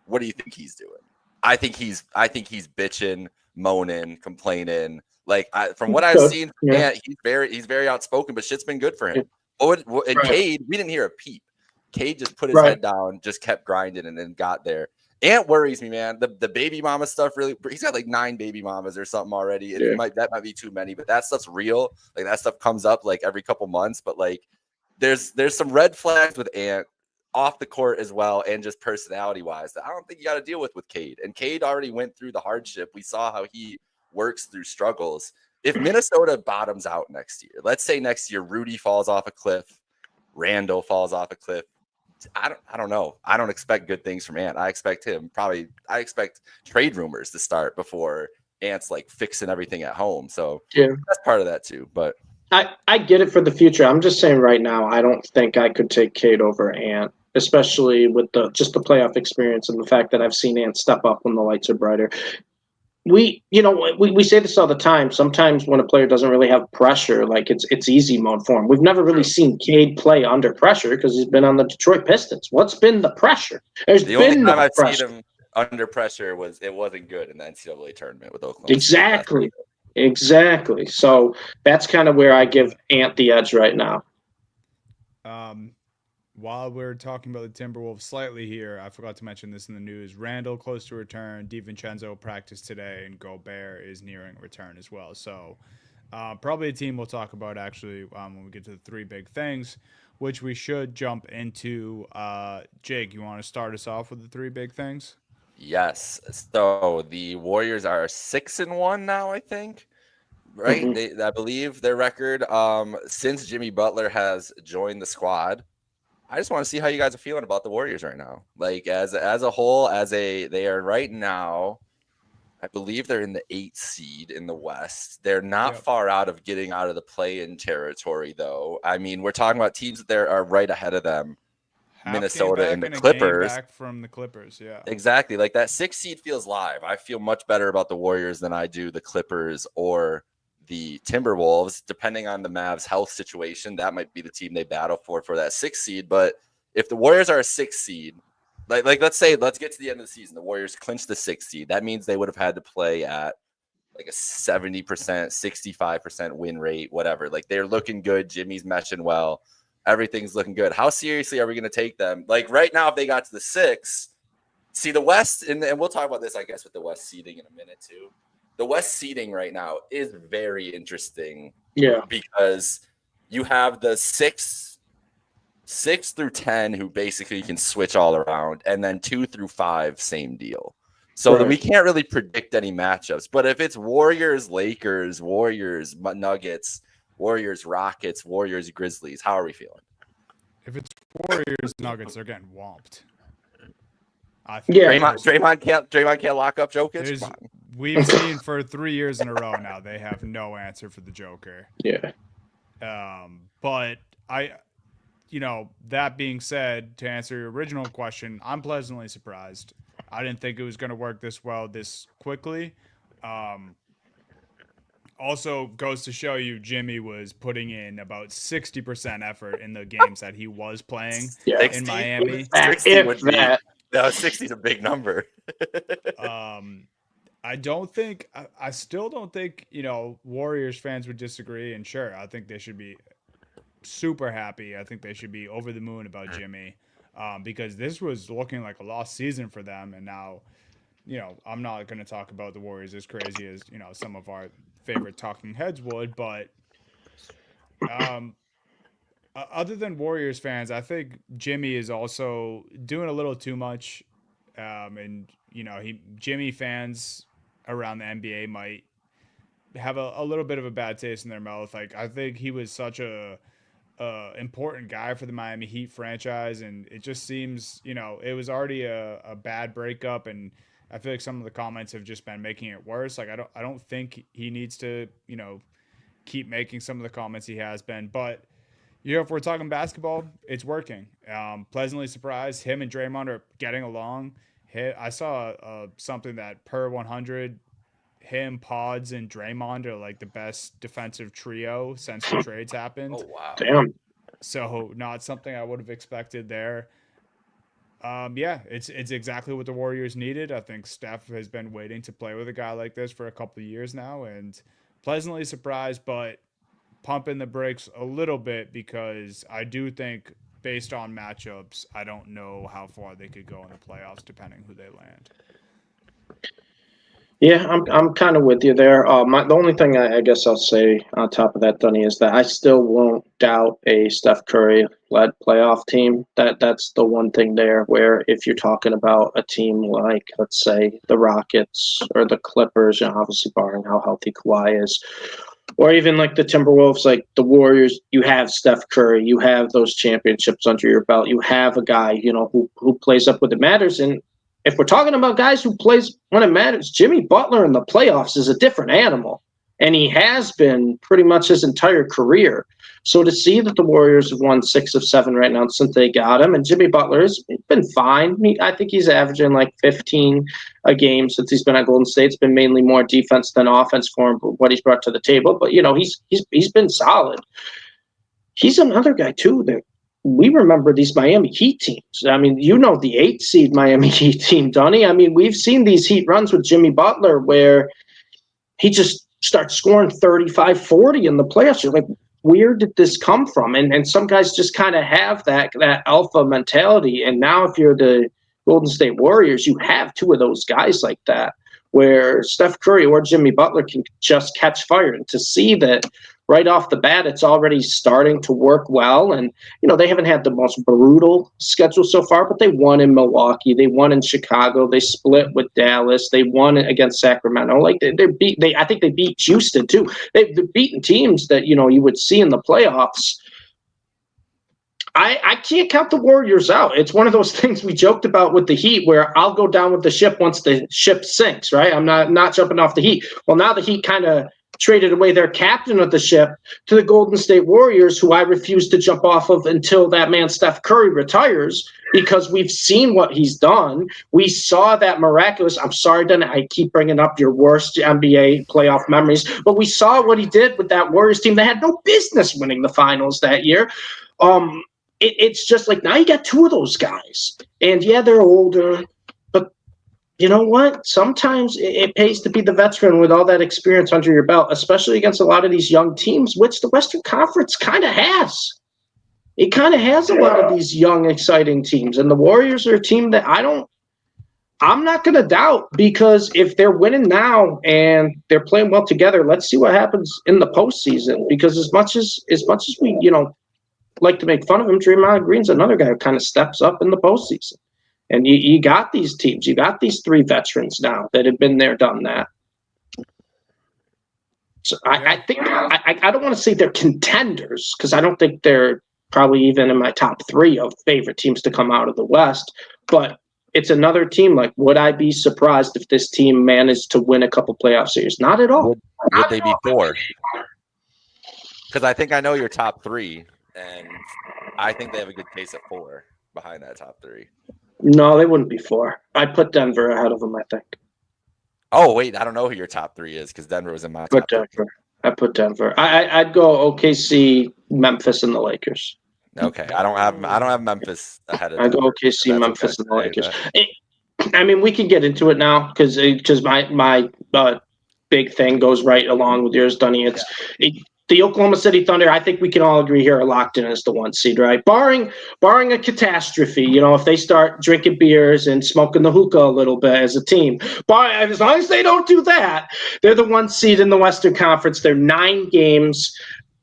what do you think he's doing? I think he's bitching, moaning, complaining. Like from what I've seen, he's very outspoken, but shit's been good for him. And Cade, we didn't hear a peep. Cade just put his head down, just kept grinding, and then got there. Ant worries me, man. The baby mama stuff really. He's got like 9 baby mamas or something already. That might be too many, but that stuff's real. Like that stuff comes up like every couple months. But like, there's some red flags with Ant off the court as well, and just personality wise that I don't think you got to deal with Cade. And Cade already went through the hardship. We saw how he works through struggles. If Minnesota bottoms out next year, let's say next year Rudy falls off a cliff, Randall falls off a cliff. I don't know. I don't expect good things from Ant. I expect trade rumors to start before Ant's like fixing everything at home. So that's part of that too. But I get it for the future. I'm just saying right now, I don't think I could take Cade over Ant, especially with the playoff experience and the fact that I've seen Ant step up when the lights are brighter. We say this all the time. Sometimes when a player doesn't really have pressure, like it's easy mode for him. We've never really seen Cade play under pressure because he's been on the Detroit Pistons. What's been the pressure? The only time I've seen him under pressure wasn't good in the NCAA tournament with Oklahoma. Exactly. So that's kind of where I give Ant the edge right now. While we're talking about the Timberwolves slightly here, I forgot to mention this in the news. Randall close to return. DiVincenzo practiced today, and Gobert is nearing return as well. So probably a team we'll talk about actually when we get to the 3 big things, which we should jump into. Jake, you want to start us off with the 3 big things? Yes. So the Warriors are 6-1 now, I think. Right? Mm-hmm. I believe their record since Jimmy Butler has joined the squad. I just want to see how you guys are feeling about the Warriors right now. Like as a whole, they are right now, I believe they're in the 8th seed in the West. They're not far out of getting out of the play-in territory, though. I mean, we're talking about teams that are right ahead of them. Minnesota and the Clippers. Back from the Clippers, yeah. Exactly. Like that 6th seed feels live. I feel much better about the Warriors than I do the Clippers or the Timberwolves. Depending on the Mavs' health situation, that might be the team they battle for that 6th seed. But if the Warriors are a 6th seed, like let's get to the end of the season, the Warriors clinch the 6th seed. That means they would have had to play at like a 70%, 65% win rate, whatever. Like they're looking good. Jimmy's meshing well. Everything's looking good. How seriously are we going to take them? Like right now, if they got to the 6, see the West, and we'll talk about this, I guess, with the West seeding in a minute too. The West seeding right now is very interesting. Yeah. Because you have the 6 through 10 who basically can switch all around, and then 2 through 5, same deal. So we can't really predict any matchups. But if it's Warriors, Lakers, Warriors, Nuggets, Warriors, Rockets, Warriors, Grizzlies, how are we feeling? If it's Warriors, Nuggets, they're getting whomped. I think Draymond can't lock up Jokic. We've seen for 3 years in a row now they have no answer for the Joker. Yeah. But that being said, to answer your original question, I'm pleasantly surprised. I didn't think it was going to work this well this quickly. Also goes to show you Jimmy was putting in about 60% effort in the games that he was playing in Miami. 60 would be, 60 is a big number. I still don't think, Warriors fans would disagree. And sure, I think they should be super happy. I think they should be over the moon about Jimmy, because this was looking like a lost season for them. And now, I'm not going to talk about the Warriors as crazy as, some of our favorite talking heads would, but other than Warriors fans, I think Jimmy is also doing a little too much. And, Jimmy fans around the NBA might have a little bit of a bad taste in their mouth. Like, I think he was such a important guy for the Miami Heat franchise, and it just seems, it was already a bad breakup, and I feel like some of the comments have just been making it worse. Like, I don't think he needs to, keep making some of the comments he has been, but if we're talking basketball, it's working. Pleasantly surprised, him and Draymond are getting along. I saw something that per 100, him, Pods, and Draymond are like the best defensive trio since the trades happened. Oh, wow. Damn. So not something I would have expected there. Yeah, it's exactly what the Warriors needed. I think Steph has been waiting to play with a guy like this for a couple of years now, and pleasantly surprised, but pumping the brakes a little bit because I do think based on matchups, I don't know how far they could go in the playoffs depending who they land. Yeah, I'm kind of with you there. The only thing I guess I'll say on top of that, Dunny, is that I still won't doubt a Steph Curry-led playoff team. That's the one thing there where if you're talking about a team like, let's say, the Rockets or the Clippers, obviously barring how healthy Kawhi is, or even like the Timberwolves, like the Warriors, you have Steph Curry, you have those championships under your belt, you have a guy, who plays up when it matters. And if we're talking about guys who plays when it matters, Jimmy Butler in the playoffs is a different animal, and he has been pretty much his entire career. So to see that the Warriors have won 6 of 7 right now since they got him, and Jimmy Butler has been fine. I think he's averaging like 15 a game since he's been at Golden State. It's been mainly more defense than offense for him, what he's brought to the table. But he's been solid. He's another guy too that we remember these Miami Heat teams. I mean, the 8 seed Miami Heat team, Dunny. I mean, we've seen these Heat runs with Jimmy Butler where he just starts scoring 35, 40 in the playoffs. You're like, where did this come from? And some guys just kind of have that alpha mentality. And now if you're the Golden State Warriors, you have 2 of those guys like that, where Steph Curry or Jimmy Butler can just catch fire. And to see that right off the bat, it's already starting to work well. And, they haven't had the most brutal schedule so far, but they won in Milwaukee. They won in Chicago. They split with Dallas. They won against Sacramento. Like I think they beat Houston too. They've beaten teams that, you would see in the playoffs. I can't count the Warriors out. It's one of those things we joked about with the Heat where I'll go down with the ship once the ship sinks, right? I'm not jumping off the Heat. Well, now the Heat kind of traded away their captain of the ship to the Golden State Warriors, who I refuse to jump off of until that man Steph Curry retires, because we've seen what he's done. We saw that miraculous – I'm sorry, Dan, I keep bringing up your worst NBA playoff memories, but we saw what he did with that Warriors team that had no business winning the finals that year. It's just like now you got 2 of those guys. And, yeah, they're older, but you know what? Sometimes it pays to be the veteran with all that experience under your belt, especially against a lot of these young teams, which the Western Conference kind of has. It kind of has a lot of these young, exciting teams. And the Warriors are a team that I'm not going to doubt, because if they're winning now and they're playing well together, let's see what happens in the postseason. Because as much as we, like to make fun of him, Draymond Green's another guy who kind of steps up in the postseason. And you got these teams. You got these 3 veterans now that have been there, done that. So I think I don't want to say they're contenders, because I don't think they're probably even in my top 3 of favorite teams to come out of the West. But it's another team. Like, would I be surprised if this team managed to win a couple playoff series? Not at all. Would they be 4? Because I think I know your top 3. And I think they have a good case at 4 behind that top 3. No, they wouldn't be 4. I'd put Denver ahead of them, I think. Oh, wait, I don't know who your top 3 is, because Denver was in my top 3. I put Denver. I'd go OKC, Memphis, and the Lakers. Okay, I don't have Memphis ahead of. I go OKC, Memphis, and the Lakers. I mean, we can get into it now because my big thing goes right along with yours, Dunny. The Oklahoma City Thunder. I think we can all agree here are locked in as the 1 seed, right? Barring a catastrophe, if they start drinking beers and smoking the hookah a little bit as a team, but as long as they don't do that, they're the 1 seed in the Western Conference. They're 9 games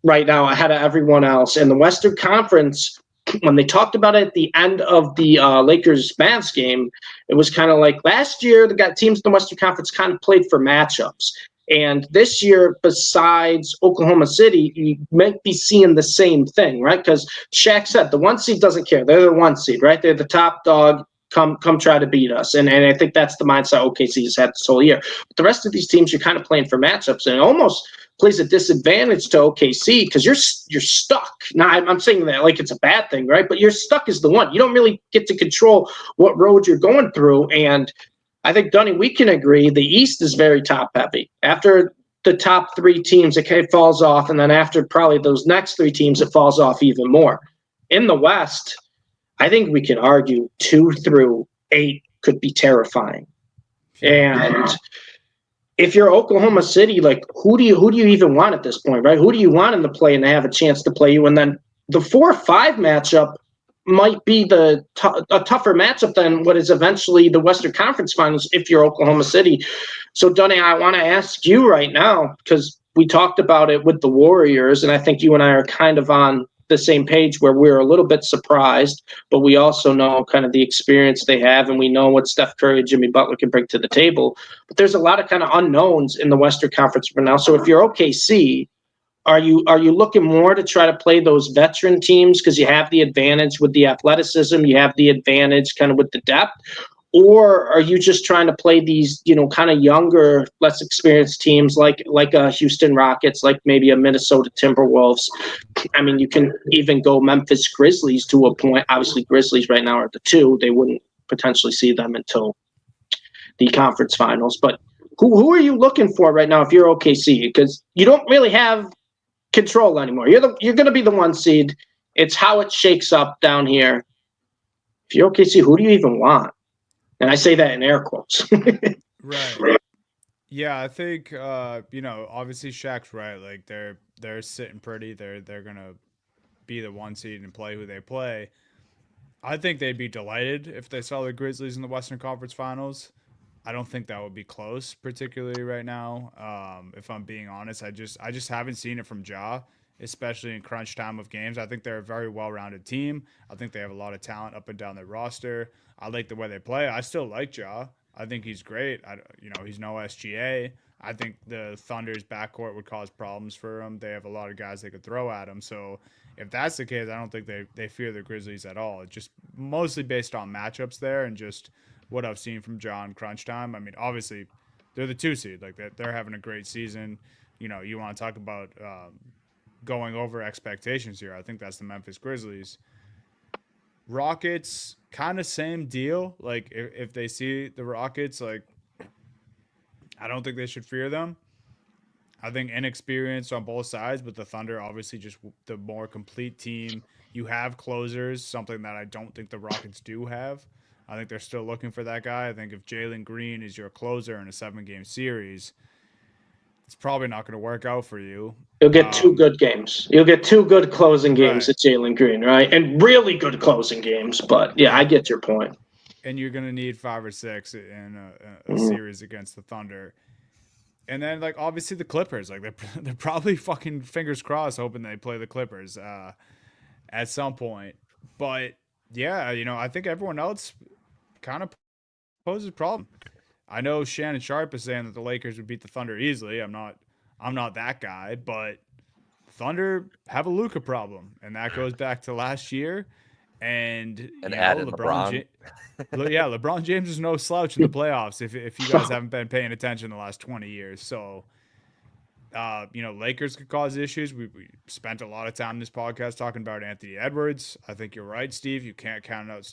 right now ahead of everyone else in the Western Conference. When they talked about it at the end of the Lakers-Mavs game, it was kind of like last year, the teams in the Western Conference kind of played for matchups. And this year, besides Oklahoma City, you might be seeing the same thing, right? Because Shaq said the 1 seed doesn't care. They're the 1 seed, right? They're the top dog. Come try to beat us. And I think that's the mindset OKC has had this whole year. But the rest of these teams, you're kind of playing for matchups. And it almost plays a disadvantage to OKC because you're stuck. Now, I'm saying that like it's a bad thing, right? But you're stuck as the 1. You don't really get to control what road you're going through. And I think, Dunny, we can agree the East is very top-heavy. After the top 3 teams, it falls off. And then after probably those next 3 teams, it falls off even more. In the West, I think we can argue 2 through 8 could be terrifying. And if you're Oklahoma City, like who do you even want at this point, right? Who do you want in the play and to have a chance to play you? And then the 4-5 matchup might be a tougher matchup than what is eventually the Western Conference Finals if you're Oklahoma City. So, Dunny, I want to ask you right now, because we talked about it with the Warriors, and I think you and I are kind of on the same page where we're a little bit surprised, but we also know kind of the experience they have, and we know what Steph Curry and Jimmy Butler can bring to the table. But there's a lot of kind of unknowns in the Western Conference for now. So if you're OKC, are you looking more to try to play those veteran teams because you have the advantage with the athleticism, you have the advantage kind of with the depth? Or are you just trying to play these, kind of younger, less experienced teams like a Houston Rockets, like maybe a Minnesota Timberwolves? I mean, you can even go Memphis Grizzlies to a point. Obviously, Grizzlies right now are the 2. They wouldn't potentially see them until the conference finals. But who are you looking for right now if you're OKC? Because you don't really have control anymore. You're going to be the 1 seed. It's how it shakes up down here. If you're OKC, who do you even want? And I say that in air quotes. Right. Yeah, I think obviously Shaq's right. Like they're sitting pretty. They're gonna be the 1 seed and play who they play. I think they'd be delighted if they saw the Grizzlies in the Western Conference Finals. I don't think that would be close, particularly right now. If I'm being honest, I just haven't seen it from Ja, especially in crunch time of games. I think they're a very well-rounded team. I think they have a lot of talent up and down their roster. I like the way they play. I still like Ja. I think he's great. He's no SGA. I think the Thunder's backcourt would cause problems for him. They have a lot of guys they could throw at him. So if that's the case, I don't think they fear the Grizzlies at all. It's just mostly based on matchups there and just what I've seen from Ja in crunch time. I mean, obviously, they're the 2 seed. Like they're having a great season. You want to talk about going over expectations here. I think that's the Memphis Grizzlies. Rockets, kind of same deal. Like if they see the Rockets, like I don't think they should fear them. I think inexperience on both sides, but the Thunder obviously just the more complete team. You have closers, something that I don't think the Rockets do have. I think they're still looking for that guy. I think if Jalen Green is your closer in a 7-game series, it's probably not going to work out for you. You'll get 2 good games. You'll get 2 good closing games at Jalen Green, right? And really good closing games. But, yeah, I get your point. And you're going to need 5 or 6 in a series against the Thunder. And then, like, obviously the Clippers. Like, they're probably fucking fingers crossed hoping they play the Clippers at some point. But, yeah, I think everyone else kind of poses a problem. I know Shannon Sharp is saying that the Lakers would beat the Thunder easily. I'm not that guy, but Thunder have a Luka problem, and that goes back to last year. And added LeBron. LeBron James is no slouch in the playoffs. If you guys haven't been paying attention the last 20 years, so Lakers could cause issues. We spent a lot of time in this podcast talking about Anthony Edwards. I think you're right, Steve. You can't count out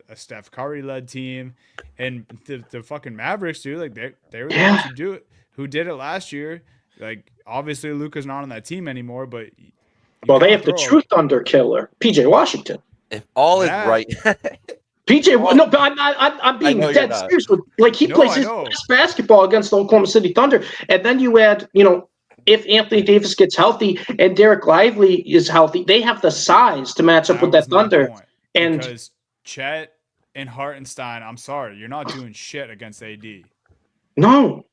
a Steph Curry-led team. And the fucking Mavericks, dude, like they were the ones who did it last year. Like, obviously, Luka's not on that team anymore, but they have the true Thunder killer, PJ Washington. If all is right, PJ, no, but I'm being dead serious. Like, he plays his best basketball against the Oklahoma City Thunder. And then you add, if Anthony Davis gets healthy and Derek Lively is healthy, they have the size to match up with that Thunder. And because Chet and Hartenstein, I'm sorry, you're not doing shit against AD. No.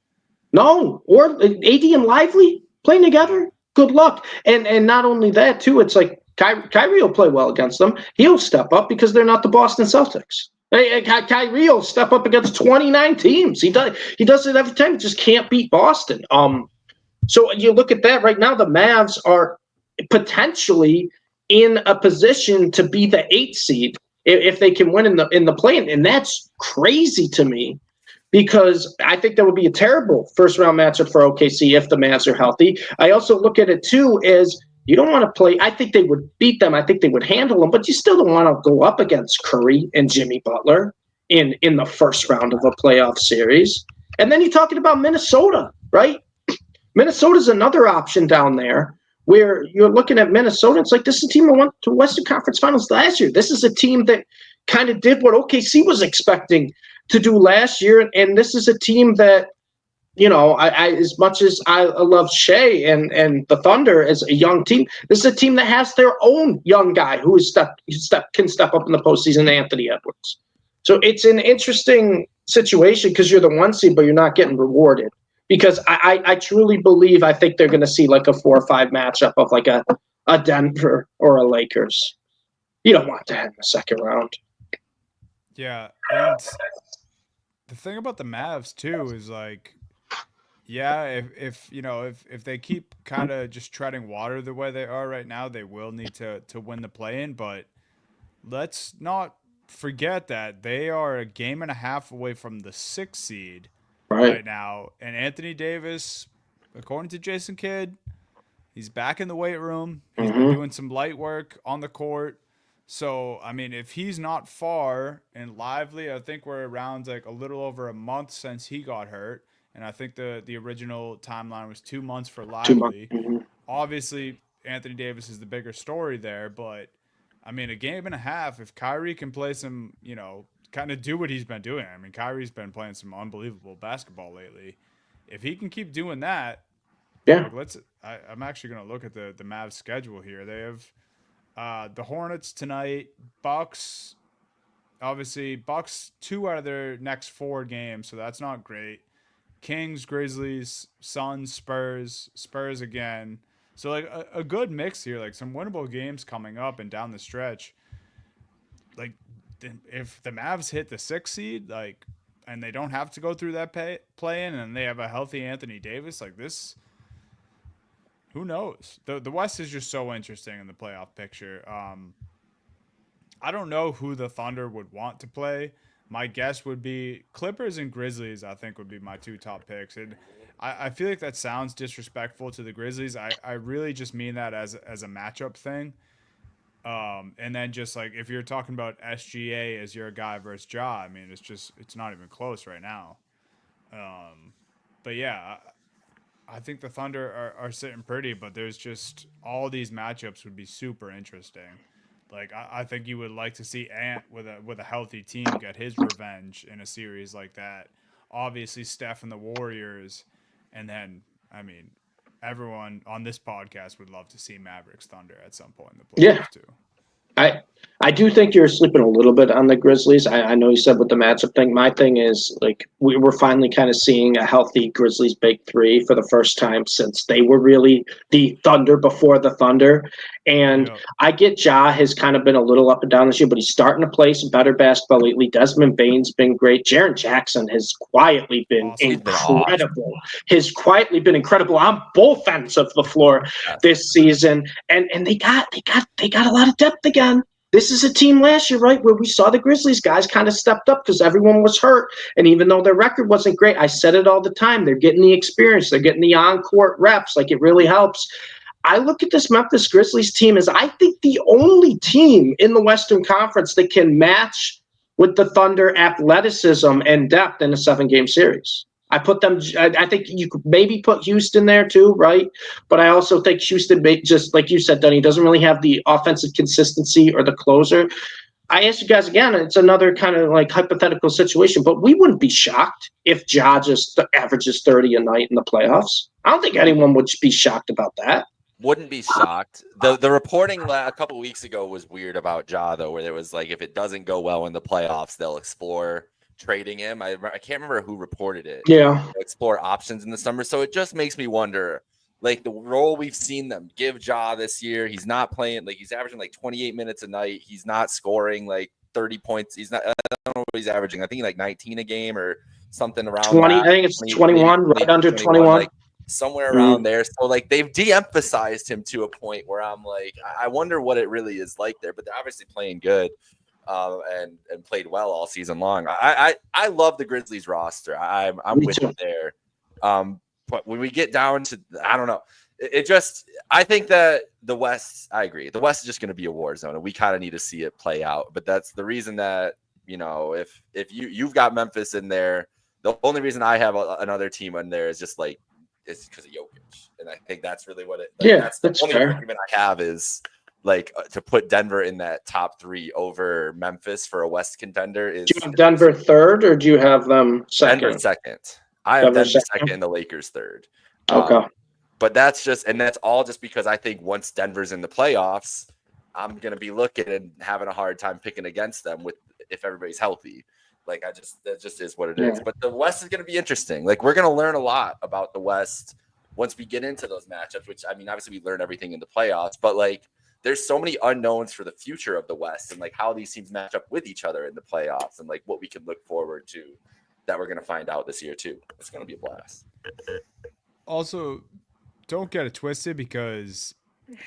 Or AD and Lively playing together, good luck. And not only that, too, it's like Kyrie will play well against them. He'll step up because they're not the Boston Celtics. Kyrie will step up against 29 teams. He does it every time. He just can't beat Boston. So you look at that right now, the Mavs are potentially in a position to be the 8th seed if they can win in the play-in. And that's crazy to me, because I think that would be a terrible first-round matchup for OKC if the Mavs are healthy. I also look at it, too, as you don't want to play – I think they would beat them. I think they would handle them, but you still don't want to go up against Curry and Jimmy Butler in the first round of a playoff series. And then you're talking about Minnesota, right? Minnesota's another option down there where you're looking at Minnesota. It's like, this is a team that went to Western Conference Finals last year. This is a team that kind of did what OKC was expecting to do last year. And this is a team that, I as much as I love Shea and the Thunder as a young team, this is a team that has their own young guy who can step up in the postseason, Anthony Edwards. So it's an interesting situation because you're the 1 seed, but you're not getting rewarded. Because I truly believe, I think they're going to see like a 4 or 5 matchup of like a Denver or a Lakers. You don't want that in the second round. Yeah, and the thing about the Mavs too is like, if they keep kind of just treading water the way they are right now, they will need to win the play-in. But let's not forget that they are a game and a half away from the 6th seed. Right now, and Anthony Davis, according to Jason Kidd, he's back in the weight room. He's been doing some light work on the court. So, I mean, if he's not far and Lively, I think we're around like a little over a month since he got hurt. And I think the original timeline was 2 months for Lively. Obviously, Anthony Davis is the bigger story there. But, I mean, a game and a half, if Kyrie can play some, kind of do what he's been doing. I mean, Kyrie's been playing some unbelievable basketball lately. If he can keep doing that, I'm actually going to look at the Mavs schedule here. They have the Hornets tonight, Bucks. Obviously, Bucks 2 out of their next 4 games, so that's not great. Kings, Grizzlies, Suns, Spurs again. So like a good mix here, like some winnable games coming up and down the stretch. Like, if the Mavs hit the 6th seed, like, and they don't have to go through that play-in, and they have a healthy Anthony Davis, like this, who knows? The West is just so interesting in the playoff picture. I don't know who the Thunder would want to play. My guess would be Clippers and Grizzlies, I think, would be my 2 top picks. And I feel like that sounds disrespectful to the Grizzlies. I really just mean that as a matchup thing. And then just like if you're talking about SGA as your guy versus Ja, I mean, it's not even close right now. But yeah, I think the Thunder are sitting pretty, but there's just all these matchups would be super interesting. Like I think you would like to see Ant with a healthy team get his revenge in a series like that. Obviously, Steph and the Warriors, and then I mean, everyone on this podcast would love to see Mavericks Thunder at some point in the playoffs too. I do think you're sleeping a little bit on the Grizzlies. I know you said with the matchup thing. My thing is, like, we're finally kind of seeing a healthy Grizzlies big 3 for the first time since they were really the Thunder before the Thunder. And I get Ja has kind of been a little up and down this year, but he's starting to play some better basketball lately. Desmond Bane's been great. Jaren Jackson has quietly been incredible. Has quietly been incredible on both ends of the floor this season. And they got a lot of depth again. This is a team last year, right, where we saw the Grizzlies guys kind of stepped up because everyone was hurt. And even though their record wasn't great, I said it all the time, they're getting the experience. They're getting the on-court reps. Like, it really helps. I look at this Memphis Grizzlies team as I think the only team in the Western Conference that can match with the Thunder athleticism and depth in a 7-game series. I put them. I think you could maybe put Houston there too, right? But I also think Houston, just like you said, Dunny, doesn't really have the offensive consistency or the closer. I ask you guys again, it's another kind of like hypothetical situation, but we wouldn't be shocked if Ja just averages 30 a night in the playoffs. I don't think anyone would be shocked about that. Wouldn't be shocked. The reporting a couple weeks ago was weird about Ja, though, where there was like, if it doesn't go well in the playoffs, they'll explore trading him. I can't remember who reported it. Yeah. They'll explore options in the summer. So it just makes me wonder, like, the role we've seen them give Ja this year. He's not playing, like, he's averaging like 28 minutes a night. He's not scoring like 30 points. He's not, I don't know what he's averaging. I think like 19 a game or something around 20, that. I think it's 21, right under 21. Like, somewhere around there. So like they've de-emphasized him to a point where I'm like, I wonder what it really is like there. But they're obviously playing good and played well all season long. I love the Grizzlies roster. I'm with you there. But when we get down to, I don't know. It just, I think that the West, I agree. The West is just going to be a war zone, and we kind of need to see it play out. But that's the reason that, you know, if you've got Memphis in there, the only reason I have another team in there is just like, it's because of Jokic. And I think that's really what it, like, Yeah, that's the only fair. argument I have is like to put Denver in that top 3 over Memphis for a West contender is. Do you have Denver third or do you have them second? Denver second. I have Denver second and the Lakers third. Okay. But that's all just because I think once Denver's in the playoffs, I'm going to be looking and having a hard time picking against them if everybody's healthy. Like, that just is what it is. But the West is going to be interesting. Like, we're going to learn a lot about the West once we get into those matchups, which, I mean, obviously we learn everything in the playoffs, but like, there's so many unknowns for the future of the West and like how these teams match up with each other in the playoffs and like what we can look forward to that we're going to find out this year too. It's going to be a blast. Also, don't get it twisted, because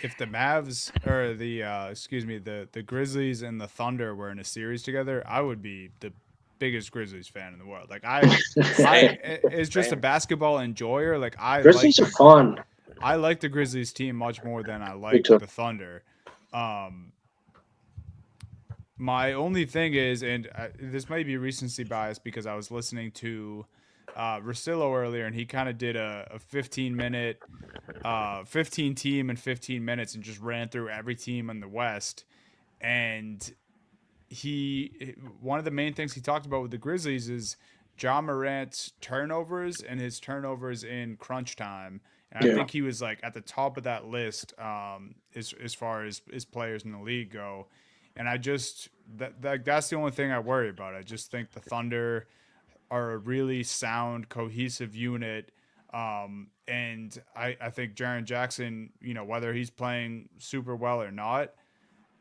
if the Mavs or the Grizzlies and the Thunder were in a series together, I would be the biggest Grizzlies fan in the world. Like it's just a basketball enjoyer. Like Grizzlies are fun. I like the Grizzlies team much more than I like the Thunder. My only thing is, and this might be recency bias because I was listening to Russillo earlier, and he kind of did a 15-minute, 15 team in 15 minutes and just ran through every team in the West. And one of the main things he talked about with the Grizzlies is Ja Morant's turnovers and his turnovers in crunch time. And I think he was like at the top of that list as far as players in the league go. And I just that's the only thing I worry about. I just think the Thunder are a really sound, cohesive unit. And I think Jaren Jackson, you know, whether he's playing super well or not,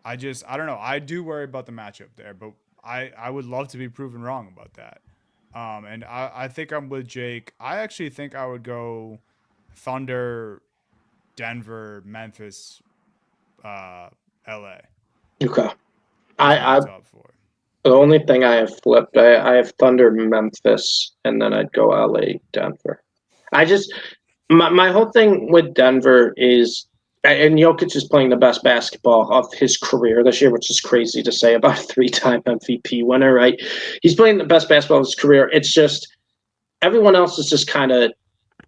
I don't know. I do worry about the matchup there, but I would love to be proven wrong about that. And I think I'm with Jake. I actually think I would go Thunder, Denver, Memphis, LA. Okay. The only thing I have flipped, I have Thunder, Memphis, and then I'd go LA, Denver. My whole thing with Denver is, and Jokic is playing the best basketball of his career this year, which is crazy to say about a 3-time MVP winner, right? He's playing the best basketball of his career. It's just everyone else is just kind of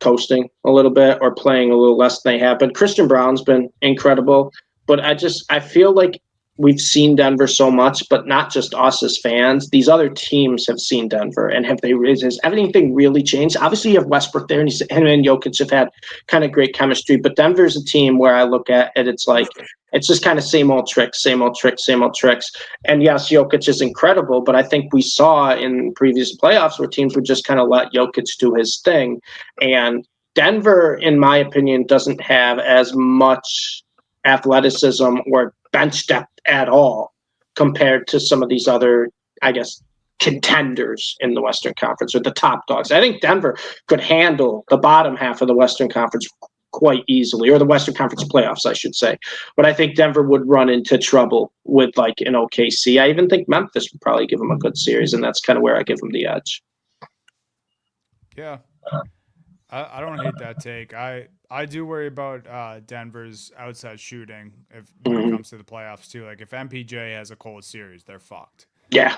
coasting a little bit or playing a little less than they have. But Christian Brown's been incredible. But I feel like we've seen Denver so much, but not just us as fans. These other teams have seen Denver, and has everything really changed? Obviously, you have Westbrook there, and him and Jokic have had kind of great chemistry. But Denver's a team where I look at it, it's like it's just kind of same old tricks, same old tricks, same old tricks. And yes, Jokic is incredible, but I think we saw in previous playoffs where teams would just kind of let Jokic do his thing. And Denver, in my opinion, doesn't have as much athleticism or bench depth at all compared to some of these other, I guess, contenders in the Western Conference or the top dogs. I think Denver could handle the bottom half of the Western Conference quite easily, or the Western Conference playoffs, I should say. But I think Denver would run into trouble with like an OKC. I even think Memphis would probably give them a good series, and that's kind of where I give them the edge. Yeah. I don't hate that take. I do worry about Denver's outside shooting when it comes to the playoffs too. Like if MPJ has a cold series, they're fucked. Yeah.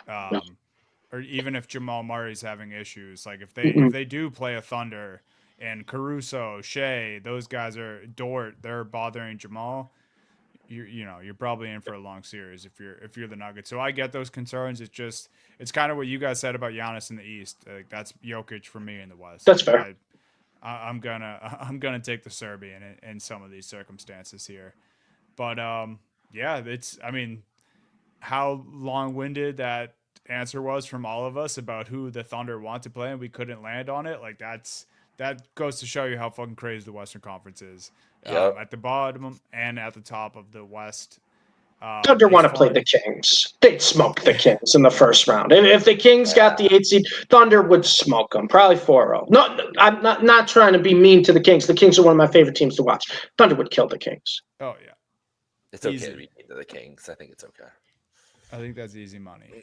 Or even if Jamal Murray's having issues, like if they do play a Thunder and Caruso, Shea, those guys they're bothering Jamal. you're probably in for a long series if you're the Nuggets. So I get those concerns. It's kind of what you guys said about Giannis in the East. Like that's Jokic for me in the West. That's Like, fair. I'm gonna take the Serbian in some of these circumstances here. But yeah, I mean, how long-winded that answer was from all of us about who the Thunder want to play, and we couldn't land on it. Like that goes to show you how fucking crazy the Western Conference is. Yep. At the bottom and at the top of the West. Thunder want to as play far the Kings. They'd smoke the Kings in the first round. If the Kings got the 8 seed, Thunder would smoke them. Probably 4-0. No, I'm not trying to be mean to the Kings. The Kings are one of my favorite teams to watch. Thunder would kill the Kings. Oh yeah, It's okay Easy. to be mean to the Kings. I think it's okay. I think that's easy money.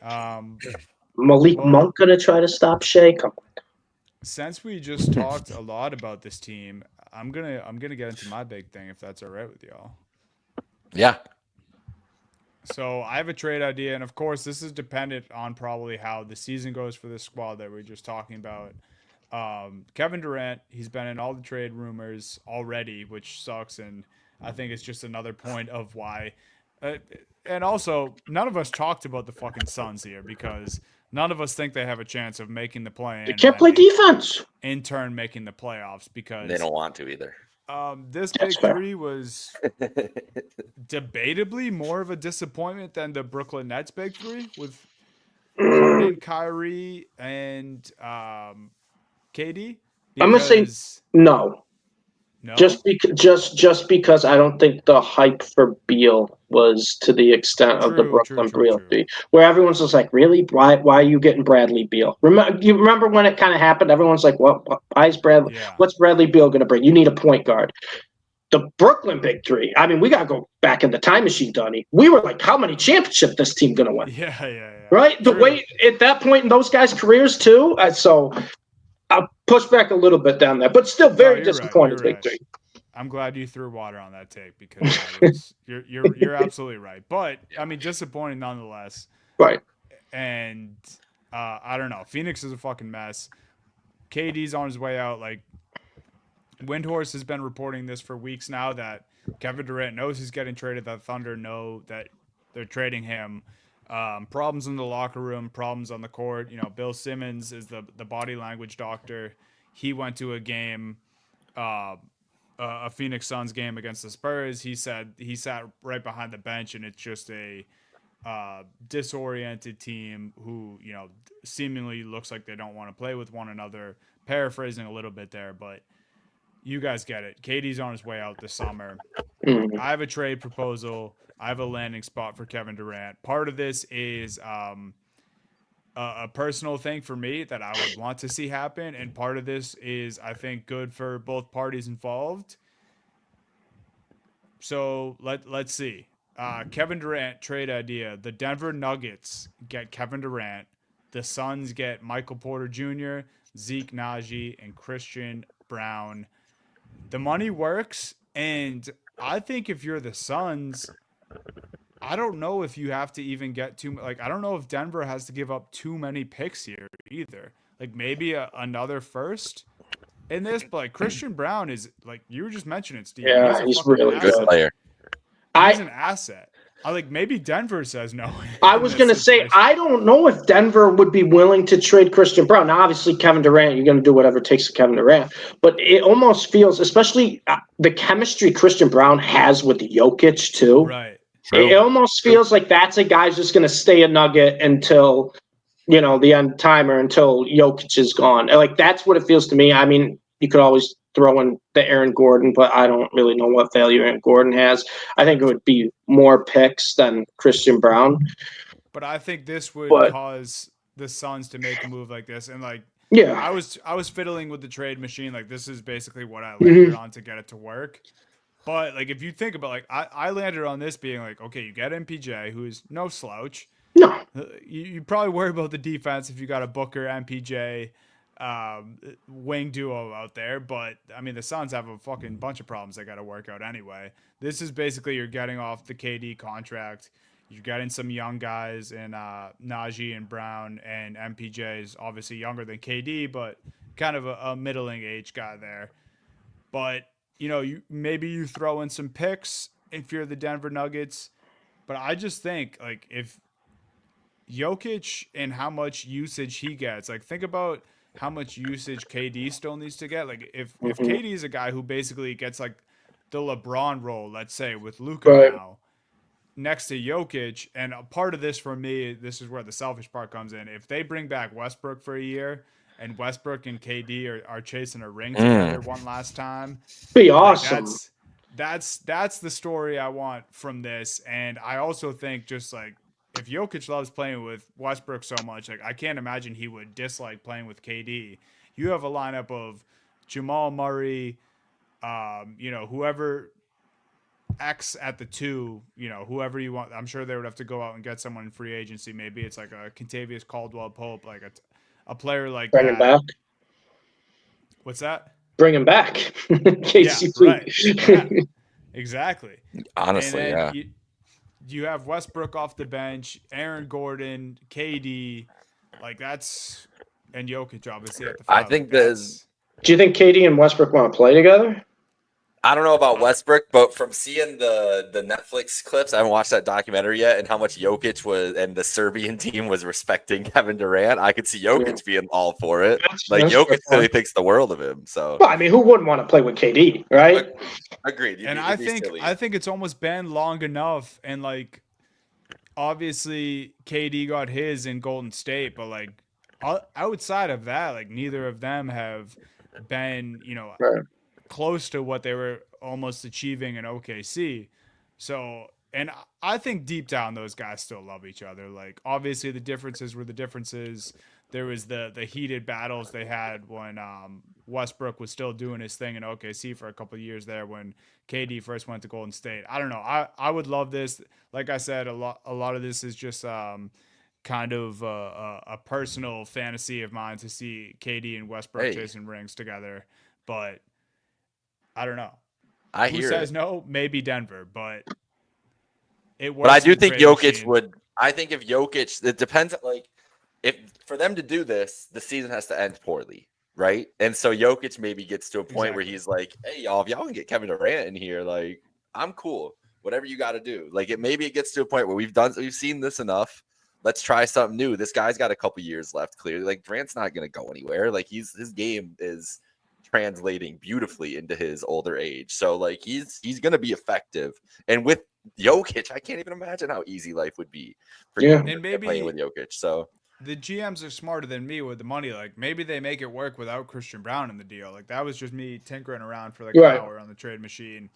Malik Well- Monk gonna try to stop Shea. Come on. Since we just talked a lot about this team, I'm gonna get into my big thing if that's all right with y'all. Yeah. So I have a trade idea, and of course, this is dependent on probably how the season goes for this squad that we were just talking about. Kevin Durant, he's been in all the trade rumors already, which sucks, and I think it's just another point of why. And also, none of us talked about the fucking Suns here because none of us think they have a chance of making the play-in. They can't play defense. In turn, making the playoffs because They don't want to either. this That's big fair. three was debatably more of a disappointment than the Brooklyn Nets big three with Harden, Kyrie, and KD. I'm gonna say Because- no. no. Just because I don't think the hype for Beal was to the extent of the True, Brooklyn true, Beal true. fee, where everyone's just like, really, why are you getting Bradley Beal? You remember when it kind of happened? Everyone's like, what? Why is Bradley? Yeah. What's Bradley Beal going to bring? You need a point guard. The Brooklyn Big Three. I mean, we got to go back in the time machine, Dunny. We were like, how many championships this team going to win? Yeah. Right? The True. way at that point in those guys' careers too. So I'll push back a little bit down there, but still very you're right, disappointed. you're Big Three. I'm glad you threw water on that take because that was, you're absolutely right. But I mean, disappointing nonetheless. Right. And I don't know. Phoenix is a fucking mess. KD's on his way out. Like Windhorse has been reporting this for weeks now that Kevin Durant knows he's getting traded. That Thunder know that they're trading him. Problems in the locker room, problems on the court. You know, Bill Simmons is the body language doctor. He went to a game, a Phoenix Suns game against the Spurs. He said he sat right behind the bench, and it's just a disoriented team who, you know, seemingly looks like they don't want to play with one another. Paraphrasing a little bit there, but you guys get it. KD's on his way out this summer. Mhm. I have a trade proposal. I have a landing spot for Kevin Durant. Part of this is a personal thing for me that I would want to see happen, and part of this is, I think, good for both parties involved. So let's see. Kevin Durant trade idea. The Denver Nuggets get Kevin Durant. The Suns get Michael Porter Jr., Zeke Naji, and Christian Brown. The money works, and I think if you're the Suns, I don't know if you have to even get I don't know if Denver has to give up too many picks here either. Like maybe another first in this, but like Christian Brown is, like you were just mentioning, Steve. Yeah, a he's fucking really Good asset. player. He's an asset. I like maybe Denver says no. I in was this going to say, situation. I don't know if Denver would be willing to trade Christian Brown. Now, obviously, Kevin Durant, you're going to do whatever it takes to Kevin Durant. But it almost feels, especially the chemistry Christian Brown has with Jokic, too. Right. It almost feels like that's a guy's just going to stay a Nugget until, you know, the end timer, until Jokic is gone. Like, that's what it feels to me. I mean, you could always throw in the Aaron Gordon, but I don't really know what value Aaron Gordon has. I think it would be more picks than Christian Brown. But I think this would But- cause the Suns to make a move like this, and like Yeah. I was fiddling with the trade machine. Like this is basically what I Mm-hmm. landed on to get it to work. But like if you think about, like I landed on this being like, okay, you get MPJ, who is no slouch. No. You probably worry about the defense if you got a Booker MPJ wing duo out there, but I mean the Suns have a fucking bunch of problems they got to work out anyway. This is basically you're getting off the KD contract. You're getting some young guys in Najee and Brown, and MPJ is obviously younger than KD, but kind of a middling age guy there. But you know, maybe you throw in some picks if you're the Denver Nuggets. But I just think like if Jokic and how much usage he gets, like think about how much usage KD still needs to get. Like if Mhm. KD is a guy who basically gets like the LeBron role, let's say with Luka Right. now, next to Jokic, and a part of this for me, this is where the selfish part comes in. If they bring back Westbrook for a year and Westbrook and KD are chasing a ring together one last time, Be like awesome. that's the story I want from this. And I also think just like if Jokic loves playing with Westbrook so much, like I can't imagine he would dislike playing with KD. You have a lineup of Jamal Murray, whoever X at the 2, whoever you want. I'm sure they would have to go out and get someone in free agency. Maybe it's like a Contavious Caldwell Pope, like a player like Bring him that. back. What's that? Bring him back. Yeah, right. KCP. Yeah, exactly. And Honestly, then yeah. you have Westbrook off the bench, Aaron Gordon, KD, like that's, and Jokic obviously at the I 5. think Like there's. Do you think KD and Westbrook want to play together? I don't know about Westbrook, but from seeing the Netflix clips, I haven't watched that documentary yet, and how much Jokic was and the Serbian team was respecting Kevin Durant, I could see Jokic being all for it. Like That's Jokic fair. really thinks the world of him. So Well, I mean, who wouldn't want to play with KD, right? agreed. and It'd be silly. I think it's almost been long enough, and like obviously KD got his in Golden State, but like outside of that, like neither of them have been, Right. close to what they were almost achieving in OKC. So, and I think deep down those guys still love each other. Like obviously the differences were the differences. There was the heated battles they had when Westbrook was still doing his thing in OKC for a couple of years there when KD first went to Golden State. I don't know. I would love this. Like I said, a lot of this is just kind of a personal fantasy of mine to see KD and Westbrook chasing rings together. But I don't know. I Who hear says it. no? Maybe Denver, but it works. But I do in the think trade Jokic machine. would. I think if Jokic, it depends. Like, if for them to do this, the season has to end poorly, right? And so Jokic maybe gets to a point where Exactly. he's like, "Hey, y'all, if y'all can get Kevin Durant in here, like, I'm cool. Whatever you got to do." Like, it gets to a point where we've seen this enough. Let's try something new. This guy's got a couple years left. Clearly, like Durant's not going to go anywhere. Like his game is translating beautifully into his older age. So like he's going to be effective. And with Jokic, I can't even imagine how easy life would be for Yeah. you And playing maybe with Jokic. So the GMs are smarter than me with the money. Like maybe they make it work without Christian Brown in the deal. Like that was just me tinkering around for like an Right. hour on the trade machine.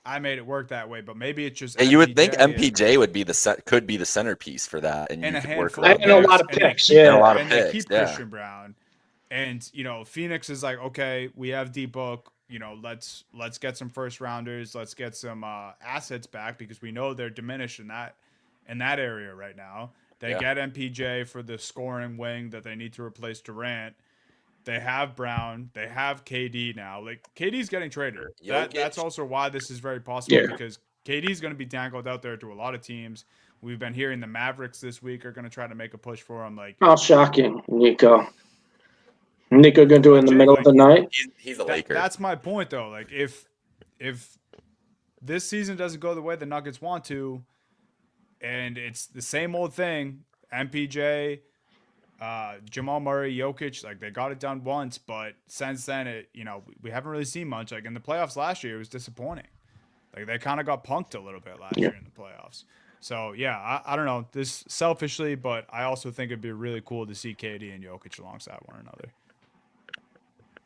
I made it work that way, but maybe it's just and you would think MPJ MPJ would be could be the centerpiece for that, and and you a could work handful And of a around picks, lot of and they picks. keep and a Yeah. lot of and they picks. keep Yeah. Christian Brown. And Phoenix is like, okay, we have D Book. Let's get some first rounders. Let's get some assets back because we know they're diminished in that area right now. They get MPJ for the scoring wing that they need to replace Durant. They have Brown. They have KD now. Like KD's getting traded. That's also why this is very possible Yeah. because KD's going to be dangled out there to a lot of teams. We've been hearing the Mavericks this week are going to try to make a push for him. Like, How shocking, Nico. Nico gonna do it in the Jake, middle of the night. He's a Laker. That's my point, though. Like, if this season doesn't go the way the Nuggets want to, and it's the same old thing, MPJ, Jamal Murray, Jokic, like they got it done once, but since then, we haven't really seen much. Like in the playoffs last year, it was disappointing. Like they kind of got punked a little bit last year in the playoffs. So yeah, I don't know this selfishly, but I also think it'd be really cool to see KD and Jokic alongside one another.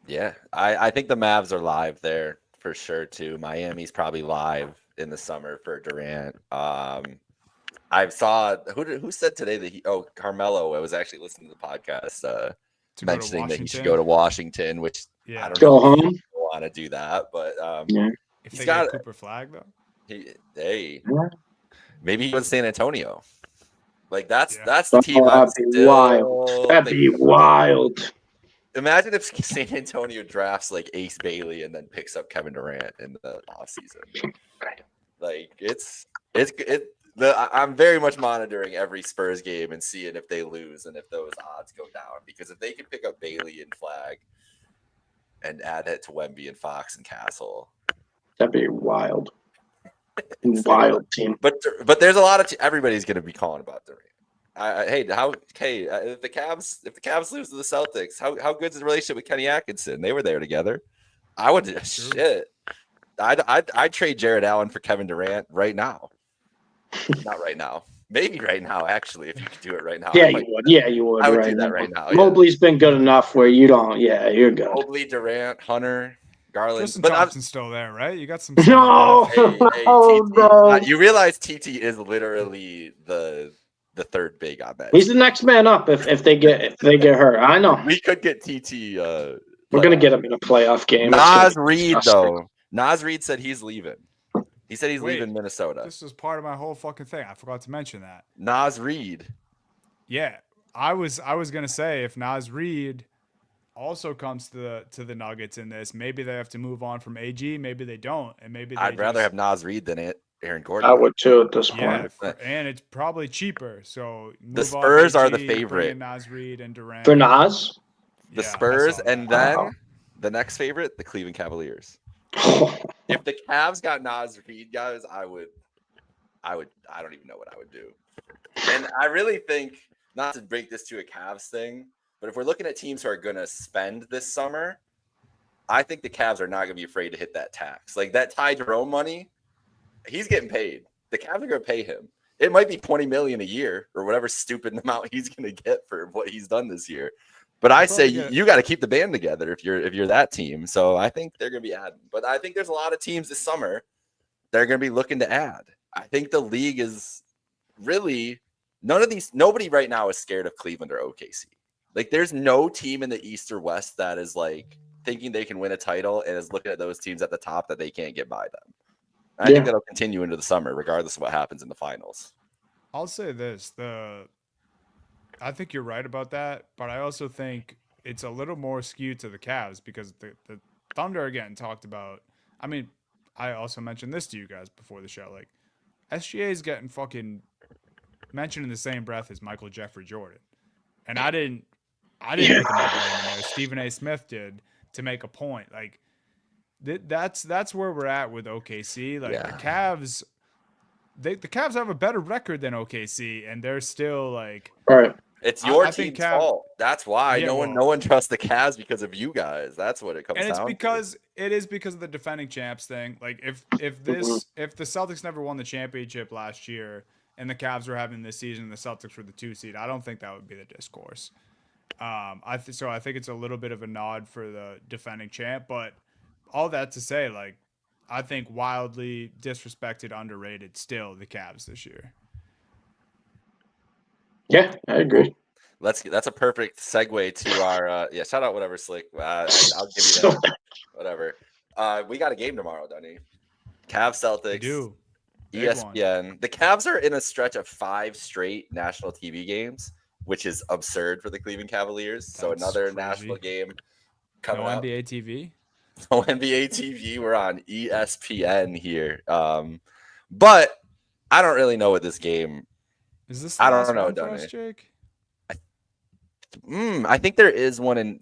Yeah, I think the Mavs are live there for sure too. Miami's probably live in the summer for Durant. I saw who said today that Carmelo. I was actually listening to the podcast mentioning that he should go to Washington, which I don't know if you want to do that, but if they got Cooper Flag though, maybe he goes to San Antonio. Like that's the team. That'd be wild. That'd be wild. Imagine if San Antonio drafts like Ace Bailey and then picks up Kevin Durant in the offseason. Like I'm very much monitoring every Spurs game and seeing if they lose and if those odds go down. Because if they can pick up Bailey and Flag and add it to Wemby and Fox and Castle, that'd be wild. Wild team. But there's a lot of everybody's going to be calling about Durant. If the Cavs lose to the Celtics, how good is the relationship with Kenny Atkinson? They were there together. I would shit. I'd trade Jared Allen for Kevin Durant right now. Not right now. Maybe right now, actually, if you could do it right now. Yeah, you would. Yeah, you would. I would do that right now. Mobley's been good enough where you don't. Yeah, you're good. Mobley, Durant, Hunter, Garland. Tristan Thompson's still there, right? You got some. No. Hey, no. You realize TT is literally the third big on that. He's the next man up if they get hurt. I know. We could get TT. We're gonna get him in a playoff game. Naz Reid though. Naz Reid said he's leaving. He said he's leaving Minnesota. This is part of my whole fucking thing. I forgot to mention that. Naz Reid. Yeah, I was gonna say if Naz Reid also comes to the Nuggets in this, maybe they have to move on from AG. Maybe they don't, and maybe I'd rather have Naz Reid than Aaron Gordon. I would too at this point. Yeah, and it's probably cheaper. So the Spurs are the favorite. Naz Reid and Durant for Naz. The Spurs, and then the next favorite, the Cleveland Cavaliers. If the Cavs got Naz Reid, guys, I don't even know what I would do. And I really think, not to break this to a Cavs thing, but if we're looking at teams who are going to spend this summer, I think the Cavs are not going to be afraid to hit that tax. Like that Ty Jerome money, he's getting paid. The Cavs are going to pay him. It might be $20 million a year or whatever stupid amount he's going to get for what he's done this year. But I say you got to keep the band together if you're that team. So I think they're going to be adding. But I think there's a lot of teams this summer that are going to be looking to add. I think the league is really nobody right now is scared of Cleveland or OKC. Like there's no team in the East or West that is like thinking they can win a title and is looking at those teams at the top that they can't get by them. I think that'll continue into the summer, regardless of what happens in the finals. I'll say this: I think you're right about that, but I also think it's a little more skewed to the Cavs because the Thunder again talked about. I mean, I also mentioned this to you guys before the show. Like, SGA is getting fucking mentioned in the same breath as Michael Jeffrey Jordan, and I didn't put them all in there. Stephen A. Smith did to make a point. Like, that's where we're at with OKC. Like the Cavs. The Cavs have a better record than OKC, and they're still like. All right. It's your team's fault. That's why no one trusts the Cavs because of you guys. That's what it comes down to. And it is because of the defending champs thing. Like if the Celtics never won the championship last year and the Cavs were having this season and the Celtics were the 2 seed, I don't think that would be the discourse. I think it's a little bit of a nod for the defending champ, but all that to say, like, I think wildly disrespected, underrated still the Cavs this year. Yeah, I agree. That's a perfect segue to our shout out whatever Slick. I'll give you that. Whatever. We got a game tomorrow, Dunny. Cavs Celtics. We do. ESPN. The Cavs are in a stretch of 5 straight national TV games, which is absurd for the Cleveland Cavaliers. So another crazy national game coming up. NBA TV. No NBA TV. We're on ESPN here. But I don't really know what this game. Is this? I don't know, Dunny. Jake? I think there is one in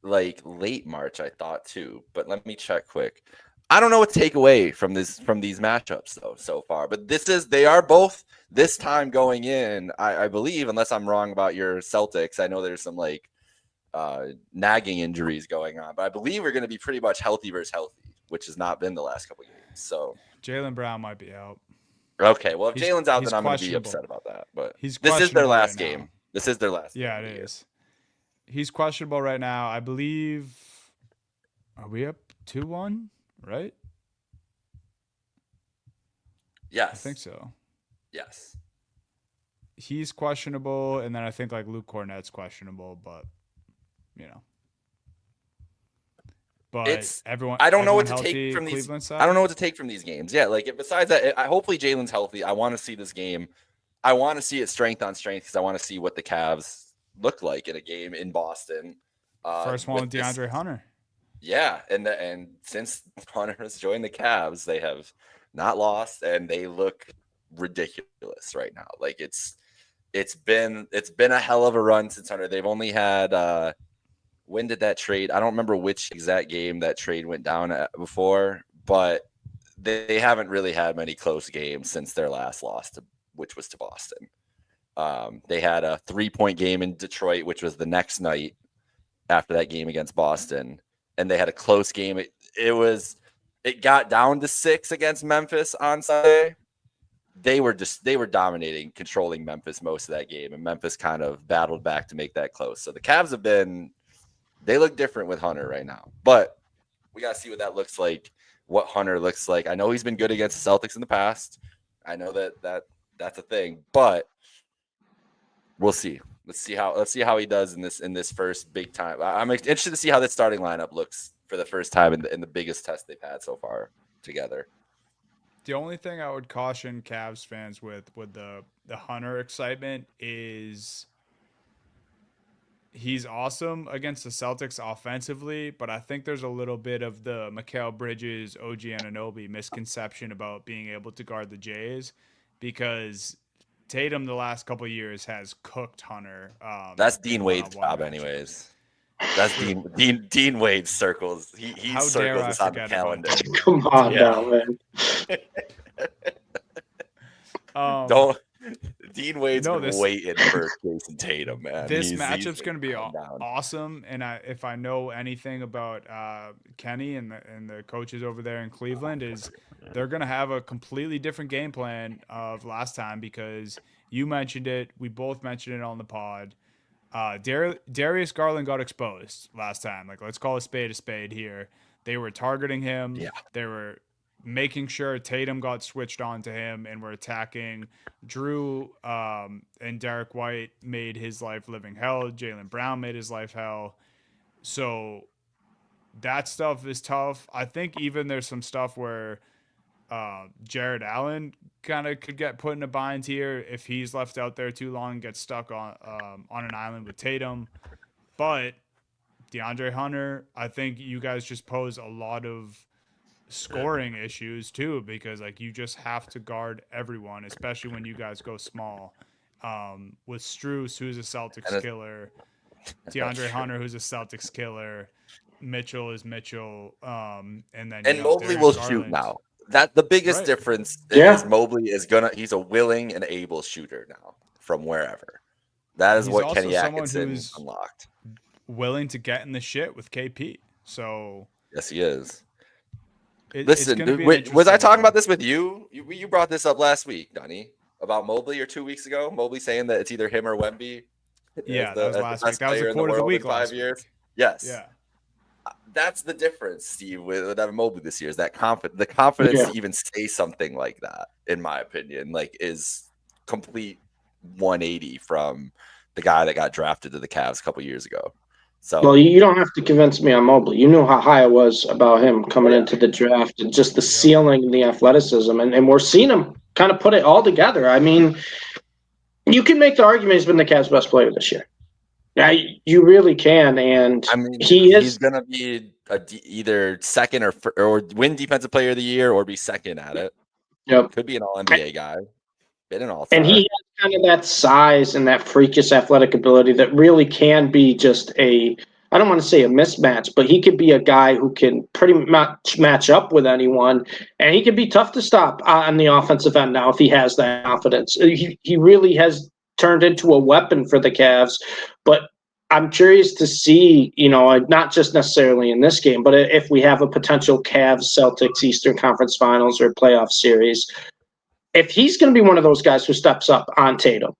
like late March. I thought too, but let me check quick. I don't know what to take away from these matchups though so far. But they are both this time going in. I believe, unless I'm wrong about your Celtics. I know there's some like nagging injuries going on, but I believe we're going to be pretty much healthy versus healthy, which has not been the last couple of games. So Jaylen Brown might be out. Okay, well, if Jalen's out, then I'm going to be upset about that. But this is their last game. This is their last game. Yeah, it is. He's questionable right now. I believe. Are we up 2-1? Right? Yes. I think so. Yes. He's questionable, and then I think like Luke Cornett's questionable, but you know. But I don't know what to take from these. I don't know what to take from these games. Yeah, like besides that, hopefully Jalen's healthy. I want to see this game. I want to see it strength on strength because I want to see what the Cavs look like in a game in Boston. First one with DeAndre Hunter. Yeah, and since Hunter has joined the Cavs, they have not lost, and they look ridiculous right now. Like it's been a hell of a run since Hunter. They've only had when did that trade? I don't remember which exact game that trade went down at before, but they haven't really had many close games since their last loss, which was to Boston. They had a 3-point game in Detroit, which was the next night after that game against Boston, and they had a close game. It got down to 6 against Memphis on Sunday. They were dominating, controlling Memphis most of that game, and Memphis kind of battled back to make that close. So the Cavs they look different with Hunter right now, but we got to see what that looks like, what Hunter looks like. I know he's been good against the Celtics in the past. I know that's a thing, but we'll see. Let's see how he does in this first big time. I'm interested to see how that starting lineup looks for the first time in the biggest test they've had so far together. The only thing I would caution Cavs fans with the Hunter excitement is he's awesome against the Celtics offensively, but I think there's a little bit of the Mikal Bridges, OG Anunoby misconception about being able to guard the Jays, because Tatum the last couple of years has cooked Hunter. That's Dean Wade's job, anyways. That's Dean Wade's circles. He circles us on the calendar. Come on now, man. Dean Wade's been waiting for Jason Tatum, man. This matchup's going to be awesome, and if I know anything about Kenny and the coaches over there in Cleveland, is they're going to have a completely different game plan of last time, because you mentioned it, we both mentioned it on the pod. Darius Garland got exposed last time. Like, let's call a spade here. They were targeting him. Yeah. They were making sure Tatum got switched on to him, and were attacking Drew, and Derek White made his life living hell. Jaylen Brown made his life hell. So that stuff is tough. I think even there's some stuff where Jared Allen kind of could get put in a bind here if he's left out there too long and gets stuck on an island with Tatum. But DeAndre Hunter, I think you guys just pose a lot of scoring issues too, because like you just have to guard everyone, especially when you guys go small. With Strus, who's a Celtics killer, DeAndre Hunter, who's a Celtics killer, Mitchell is Mitchell, and Mobley will shoot now. That the biggest difference is Mobley he's a willing and able shooter now from wherever. That is what Kenny Atkinson unlocked. Willing to get in the shit with KP. So yes, he is. Listen, was I talking about this with you? You brought this up last week, Dunny, about Mobley, or 2 weeks ago. Mobley saying that it's either him or Wemby. Yeah, that was last week. That was the quote of the week last 5 years. Yes. Yeah. That's the difference, Steve, with Evan Mobley this year, is that the confidence to even say something like that, in my opinion, like is complete 180 from the guy that got drafted to the Cavs a couple years ago. So, well, you don't have to convince me on Mobley. You know how high I was about him coming into the draft, and just the ceiling and the athleticism, and we're seeing him kind of put it all together. I mean, you can make the argument he's been the Cavs' best player this year. Yeah, you really can, and I mean, he's going to be either second or win Defensive Player of the Year, or be second at it. Yep, could be an All-NBA guy, been an All-Star. And he has kind of that size and that freakish athletic ability that really can be just I don't want to say a mismatch, but he could be a guy who can pretty much match up with anyone, and he can be tough to stop on the offensive end now if he has that confidence. He really has turned into a weapon for the Cavs, but I'm curious to see, not just necessarily in this game, but if we have a potential Cavs-Celtics Eastern Conference Finals or playoff series, if he's going to be one of those guys who steps up on Tatum.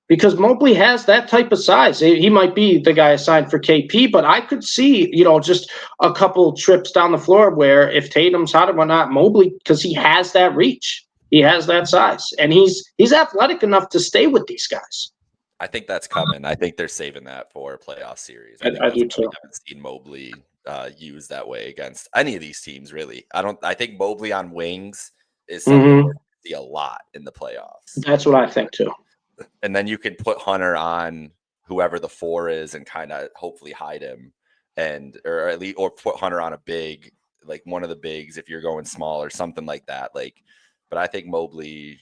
Because Mobley has that type of size. He might be the guy assigned for KP, but I could see, just a couple trips down the floor where if Tatum's hot and whatnot, Mobley, because he has that reach. He has that size, and he's athletic enough to stay with these guys. I think that's coming. I think they're saving that for a playoff series. I do too. I haven't seen Mobley used that way against any of these teams, really. I think Mobley on wings is something we're going to see a lot in the playoffs. That's what I think too. And then you can put Hunter on whoever the 4 is and kind of hopefully hide him, or put Hunter on a big, like one of the bigs if you're going small or something like that. But I think Mobley,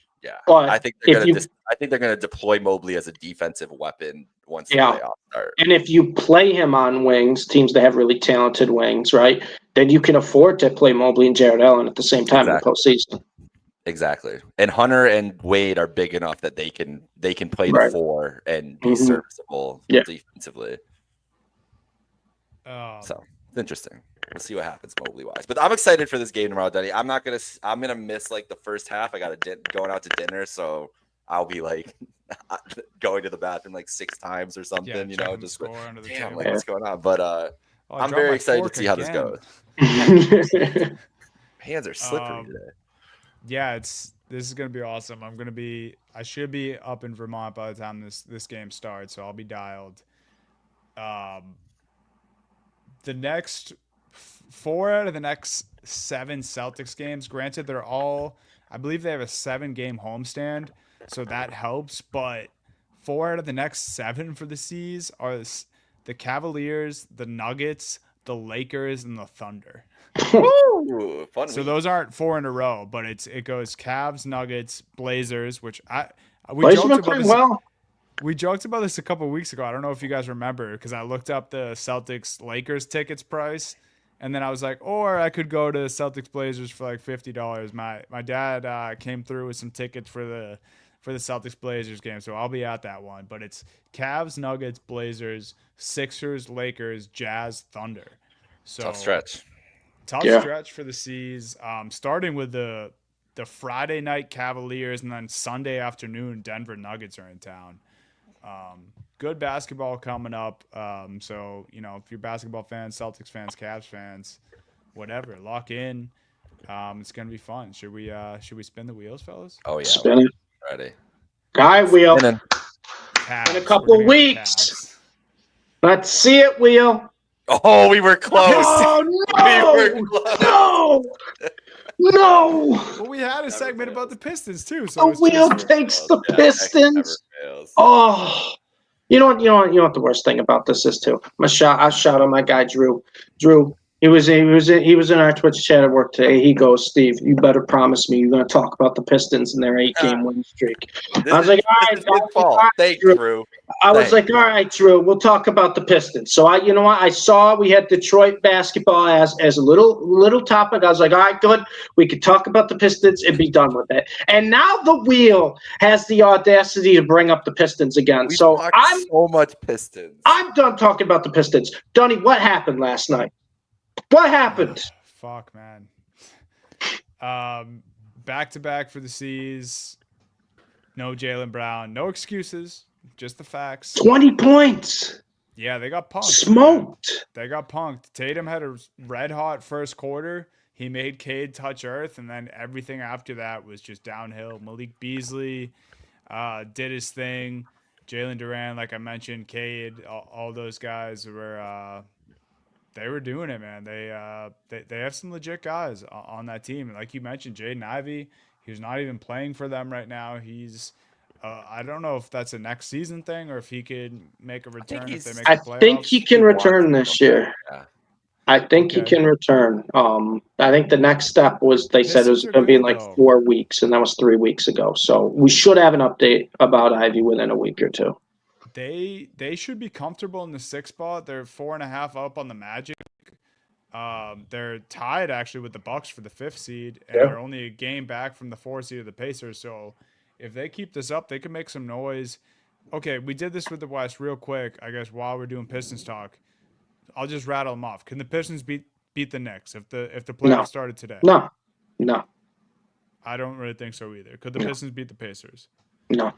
but I think they're going to deploy Mobley as a defensive weapon once the playoffs start. And if you play him on wings, teams that have really talented wings, right? then you can afford to play Mobley and Jared Allen at the same time in the postseason. Exactly. And Hunter and Wade are big enough that they can play the 4 and be serviceable defensively. So it's interesting. We'll see what happens Mobley wise. But I'm excited for this game tomorrow, Dunny. I'm gonna miss like the first half. I got going out to dinner, so I'll be like going to the bathroom like 6 times or something. Just damn, like what's going on. But I'm very excited to see how this goes. Hands are slippery today. Yeah, this is gonna be awesome. I should be up in Vermont by the time this game starts, so I'll be dialed. The next 4 out of the next 7 Celtics games, granted I believe they have a 7-game homestand, so that helps, but 4 out of the next 7 for the C's are the Cavaliers, the Nuggets, the Lakers, and the Thunder. Woo! Fun So those aren't 4 in a row, but it goes Cavs, Nuggets, Blazers, which Blazers are playing well. We joked about this a couple of weeks ago. I don't know if you guys remember, because I looked up the Celtics Lakers tickets price, and then I was like, or I could go to Celtics Blazers for like $50. My dad came through with some tickets for the Celtics Blazers game, so I'll be at that one. But it's Cavs, Nuggets, Blazers, Sixers, Lakers, Jazz, Thunder. So tough stretch. Stretch for the C's. Starting with the Friday night Cavaliers, and then Sunday afternoon Denver Nuggets are in town. Good basketball coming up. So, if you're basketball fans, Celtics fans, Cavs fans, whatever, lock in. It's going to be fun. Should we spin the wheels, fellas? Oh, yeah. Spin it. Ready. Guy wheel. In Cavs. a couple weeks. Let's see it, wheel. Oh, we were close. Oh, no. We were close. No. Well, we had a segment about the Pistons too. So the wheel takes the Pistons. Oh, you know what the worst thing about this is too. I shout out my guy Drew. Drew, he was in our Twitch chat at work today. He goes, Steve, you better promise me you're going to talk about the Pistons and their 8-game win streak. I was like, all right, thank you, Drew. I was like, all right, Drew, we'll talk about the Pistons. So you know what? I saw we had Detroit basketball as a little topic. I was like, all right, good. We could talk about the Pistons and be done with it. And now the wheel has the audacity to bring up the Pistons again. So so much Pistons. I'm done talking about the Pistons. Dunny, what happened last night? What happened? Fuck, man. Back-to-back for the C's. No Jaylen Brown. No excuses. Just the facts. 20 points. Yeah, they got punked. Smoked. Man. They got punked. Tatum had a red-hot first quarter. He made Cade touch earth, and then everything after that was just downhill. Malik Beasley did his thing. Jalen Duran, like I mentioned, Cade, all those guys were they were doing it, man. They have some legit guys on that team. And like you mentioned, Jaden Ivey, he's not even playing for them right now. He's I don't know if that's a next season thing or if he could make a return if they make the playoffs. I think he can return this year. Yeah. I think he can return. I think the next step was they said it was going to be in like 4 weeks, and that was 3 weeks ago. So we should have an update about Ivy within a week or two. They should be comfortable in the 6th spot. They're 4.5 up on the Magic. They're tied actually with the Bucks for the 5th seed, and they're only a game back from the 4th seed of the Pacers. So if they keep this up, they can make some noise. Okay, we did this with the West real quick, I guess, while we're doing Pistons talk. I'll just rattle them off. Can the Pistons beat the Knicks if the playoffs started today? No. I don't really think so either. Could the Pistons beat the Pacers? No.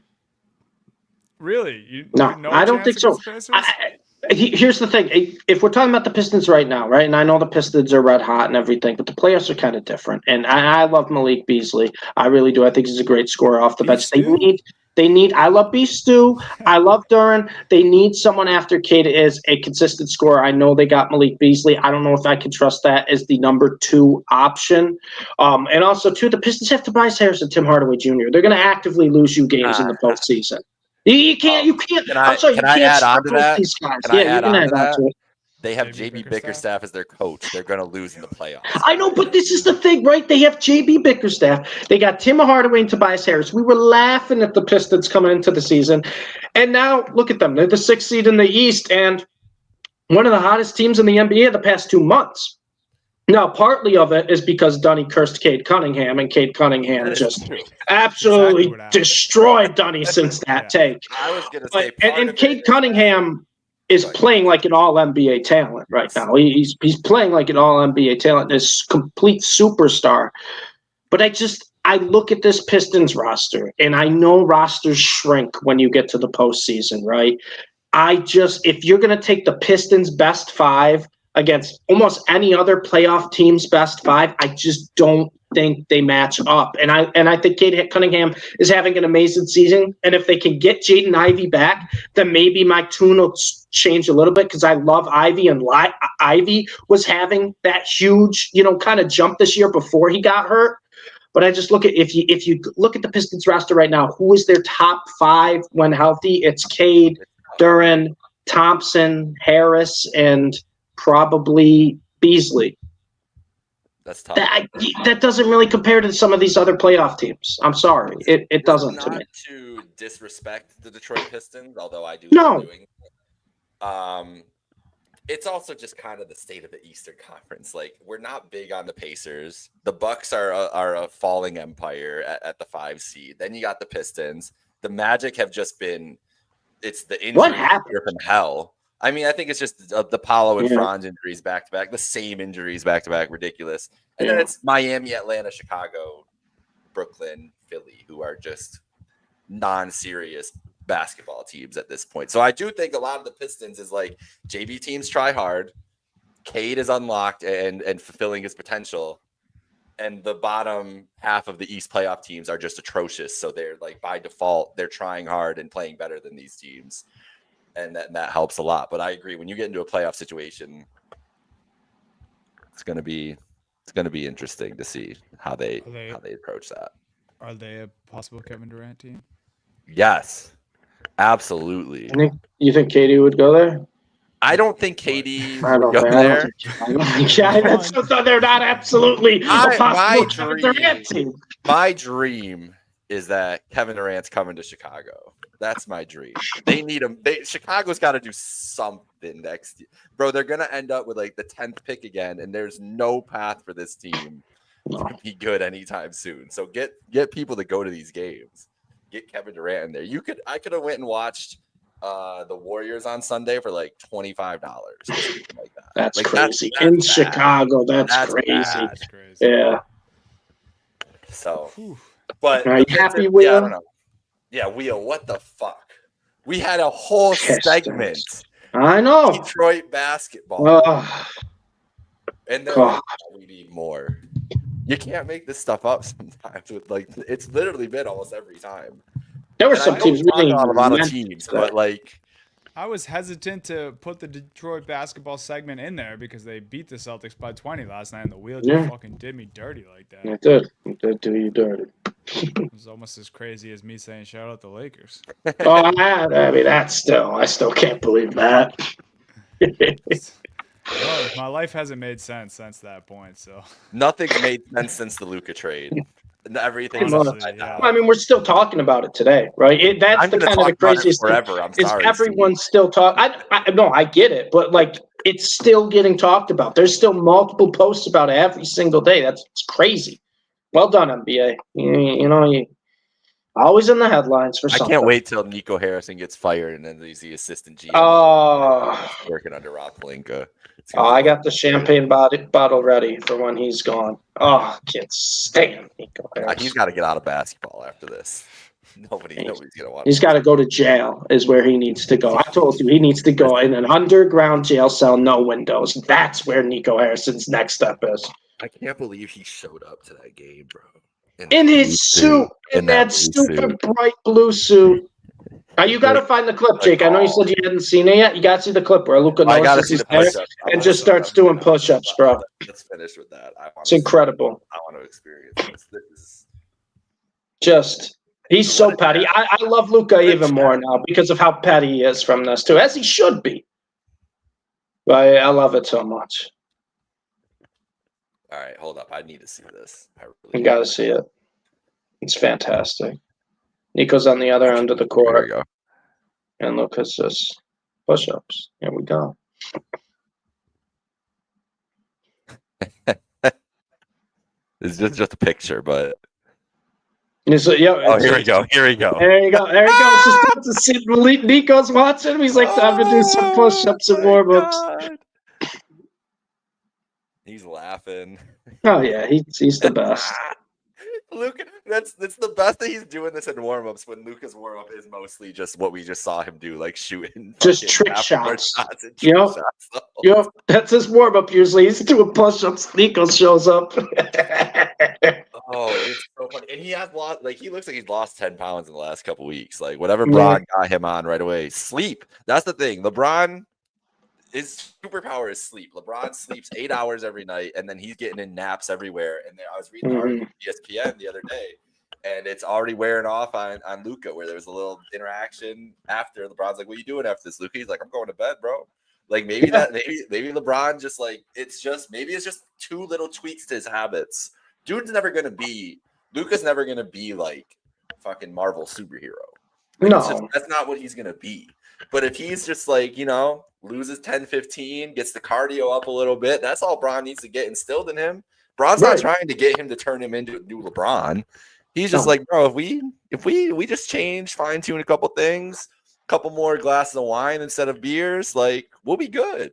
Really? No, I don't think so. Here's the thing. If we're talking about the Pistons right now, right, and I know the Pistons are red hot and everything, but the playoffs are kind of different. And I love Malik Beasley. I really do. I think he's a great scorer off the bench. They need. I love B. Stu. I love Duran. They need someone after Cade is a consistent scorer. I know they got Malik Beasley. I don't know if I can trust that as the number 2 option. And also, too, the Pistons have Tobias Harris and Tim Hardaway Jr. They're going to actively lose you games in the postseason. You can't. Can I add on to that? Can I add on to that? They have JB Bickerstaff as their coach. They're going to lose in the playoffs. I know, but this is the thing, right? They have JB Bickerstaff. They got Tim Hardaway and Tobias Harris. We were laughing at the Pistons coming into the season. And now, look at them. They're the 6th seed in the East and one of the hottest teams in the NBA the past 2 months. Now, partly of it is because Dunny cursed Cade Cunningham, and Cade Cunningham just absolutely Exactly what happened. destroyed Dunny since that take. I was going to say And Cade Cunningham is playing like an all-NBA talent right now. He's playing like an all-NBA talent, this complete superstar. But I look at this Pistons roster, and I know rosters shrink when you get to the postseason, right? If you're going to take the Pistons' best five against almost any other playoff team's best five, I just don't think they match up. And I think Cade Cunningham is having an amazing season. And if they can get Jaden Ivey back, then maybe my tune will change a little bit because I love Ivey, and Ivey was having that huge, kind of jump this year before he got hurt. But I just look at if you look at the Pistons roster right now, who is their top five when healthy? It's Cade, Duran, Thompson, Harris, and probably Beasley. That's tough. That doesn't really compare to some of these other playoff teams. I'm sorry, it doesn't to me. Not to disrespect the Detroit Pistons, although I do No. love doing it. It's also just kind of the state of the Eastern Conference. Like, we're not big on the Pacers. The Bucks are a falling empire at the 5 seed. Then you got the Pistons. The Magic have just been. It's the injury from hell. I mean, I think it's just the Paolo and Franz injuries back to back, the same injuries back to back, ridiculous. And then it's Miami, Atlanta, Chicago, Brooklyn, Philly, who are just non-serious basketball teams at this point. So I do think a lot of the Pistons is like JV teams try hard. Cade is unlocked and fulfilling his potential. And the bottom half of the East playoff teams are just atrocious. So they're like, by default, they're trying hard and playing better than these teams. And that helps a lot. But I agree, when you get into a playoff situation, it's going to be interesting to see how they approach that. Are they a possible Kevin Durant team? Yes, absolutely. You think Katie would go there? I don't think Katie would go there. They're not absolutely a possible Kevin Durant team. My dream is that Kevin Durant's coming to Chicago. That's my dream. They need him. Chicago's got to do something next year. Bro, they're going to end up with like the 10th pick again, and there's no path for this team to be good anytime soon. So get people to go to these games. Get Kevin Durant in there. I could have went and watched the Warriors on Sunday for like $25. Like that. That's like, crazy. That's in bad. Chicago, that's crazy. That's crazy. Yeah. So, but are you happy, Will? Yeah, I don't know. Yeah, Wheel, what the fuck? We had a whole segment. I know. Detroit basketball. And then we need more. You can't make this stuff up sometimes. It's literally been almost every time. There were some teams really a lot of teams, but like I was hesitant to put the Detroit basketball segment in there because they beat the Celtics by 20 last night, and the Wheel just fucking did me dirty like that. It did. It did do you dirty. It was almost as crazy as me saying shout out the Lakers. I mean, I still can't believe that. Well, my life hasn't made sense since that point. So nothing's made sense since the Luka trade. Everything. I mean, we're still talking about it today, right? That's the kind of the craziest thing. Forever. I'm sorry. Everyone's still talking. No, I get it, but like, it's still getting talked about. There's still multiple posts about it every single day. It's crazy. Well done, NBA. You always in the headlines for something. I can't wait till Nico Harrison gets fired and then he's the assistant GM. Working under Rob Pelinka. I got the champagne bottle ready for when he's gone. I can't stand Nico Harrison. He's got to get out of basketball after this. Nobody's gonna want. He's got to go to jail. Is where he needs to go. I told you he needs to go in an underground jail cell, no windows. That's where Nico Harrison's next step is. I can't believe he showed up to that game, bro. In his suit, in that stupid bright blue suit. You got to find the clip, Jake. I know you said you hadn't seen it yet. You got to see the clip where Luka notices he's there and just starts doing push-ups, bro. Let's finish with that. It's incredible. I want to experience this. He's so petty. I love Luka even more now because of how petty he is from this, too, as he should be. But I love it so much. All right, hold up. I need to see this. You got to see it. It's fantastic. Nico's on the other end of the court. There we go. And Luka's just push-ups. Here we go. It's just a picture, but So, oh, here we go. Here we go. There you go. There you go. It's just about to see Nico's watching him. He's like, time to do some push-ups and warm-ups. God. He's laughing. Oh yeah, he's the best. Luka, that's the best that he's doing this in warm-ups when Luka's warm-up is mostly just what we just saw him do, like shooting Just trick shots. And trick shots. Yep, that's his warm-up usually. He's doing push-ups. Nico shows up. Oh, it's so funny. And he has lost, like, he looks like he's lost 10 pounds in the last couple weeks. Like, whatever Bron got him on right away. Sleep. That's the thing. LeBron, his superpower is sleep. LeBron sleeps 8 hours every night, and then he's getting in naps everywhere. And I was reading an article on ESPN the other day, and it's already wearing off on Luka, where there was a little interaction after. LeBron's like, "What are you doing after this, Luka?" He's like, "I'm going to bed, bro." Like maybe LeBron just like it's just 2 little tweaks to his habits. Dude's never gonna be Luka's never gonna be like fucking Marvel superhero. Like, No, that's not what he's gonna be. But if he's just like, loses 10-15, gets the cardio up a little bit, that's all Bron needs to get instilled in him. Bron's not trying to get him to turn him into a new LeBron. He's just like, bro, if we just change, fine tune a couple things, a couple more glasses of wine instead of beers, like we'll be good.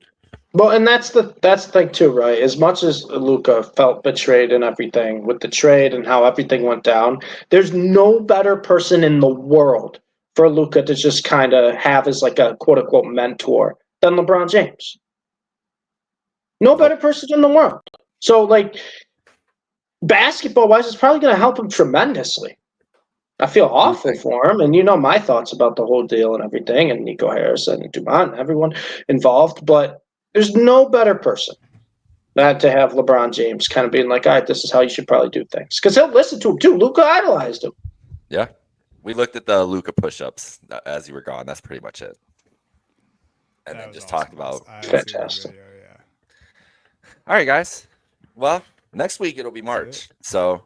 Well, and that's the thing too, right? As much as Luka felt betrayed and everything with the trade and how everything went down, there's no better person in the world for Luka to just kind of have as like a quote unquote mentor than LeBron James. No better person in the world. So like basketball wise, it's probably going to help him tremendously. I feel awful for him, and you know my thoughts about the whole deal and everything, and Nico Harris and Dumont and everyone involved, but there's no better person than to have LeBron James kind of being like, all right, this is how you should probably do things. Because he'll listen to him too. Luka idolized him. Yeah. We looked at the Luka push-ups as you were gone. That's pretty much it. And then just talked about fantastic. Video, yeah. All right, guys. Well, next week it'll be March. So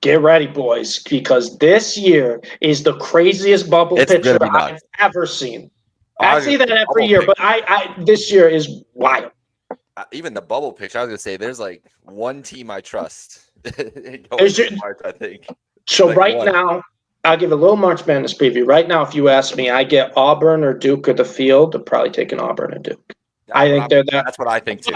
get ready, boys, because this year is the craziest bubble picture I've ever seen. I say that every year, but I this year is wild. Even the bubble picture, I was gonna say there's like one team I trust. March, I think. So like now, I'll give a little March Madness preview. Right now, if you ask me, I get Auburn or Duke or the field. I'm probably taking Auburn and Duke. I think that's what I think too.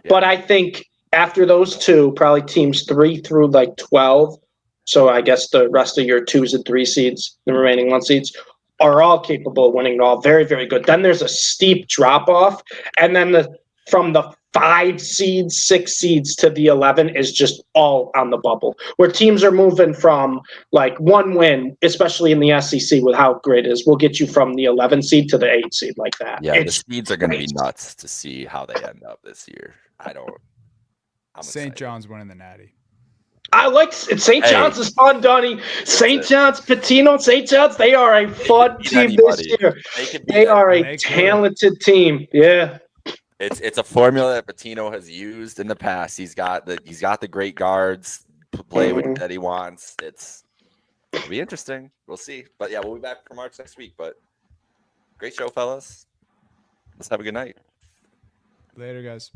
But I think after those two, probably teams 3 through like 12. So I guess the rest of your 2s and 3 seeds, the remaining 1 seeds, are all capable of winning it all. Very, very good. Then there's a steep drop off, and then from the 5 seeds, 6 seeds to the 11 is just all on the bubble, where teams are moving from like 1 win, especially in the SEC with how great it is. We'll get you from the 11 seed to the 8 seed like that. Yeah, the seeds are going to be nuts to see how they end up this year. St. John's winning the Natty. I like St. John's is fun, Donnie. St. John's, Patino, St. John's, they are a fun team this year. They are a talented team. Yeah. It's a formula that Patino has used in the past. He's got the great guards, play that he wants. It'll be interesting. We'll see. But yeah, we'll be back for March next week. But great show, fellas. Let's have a good night. Later, guys.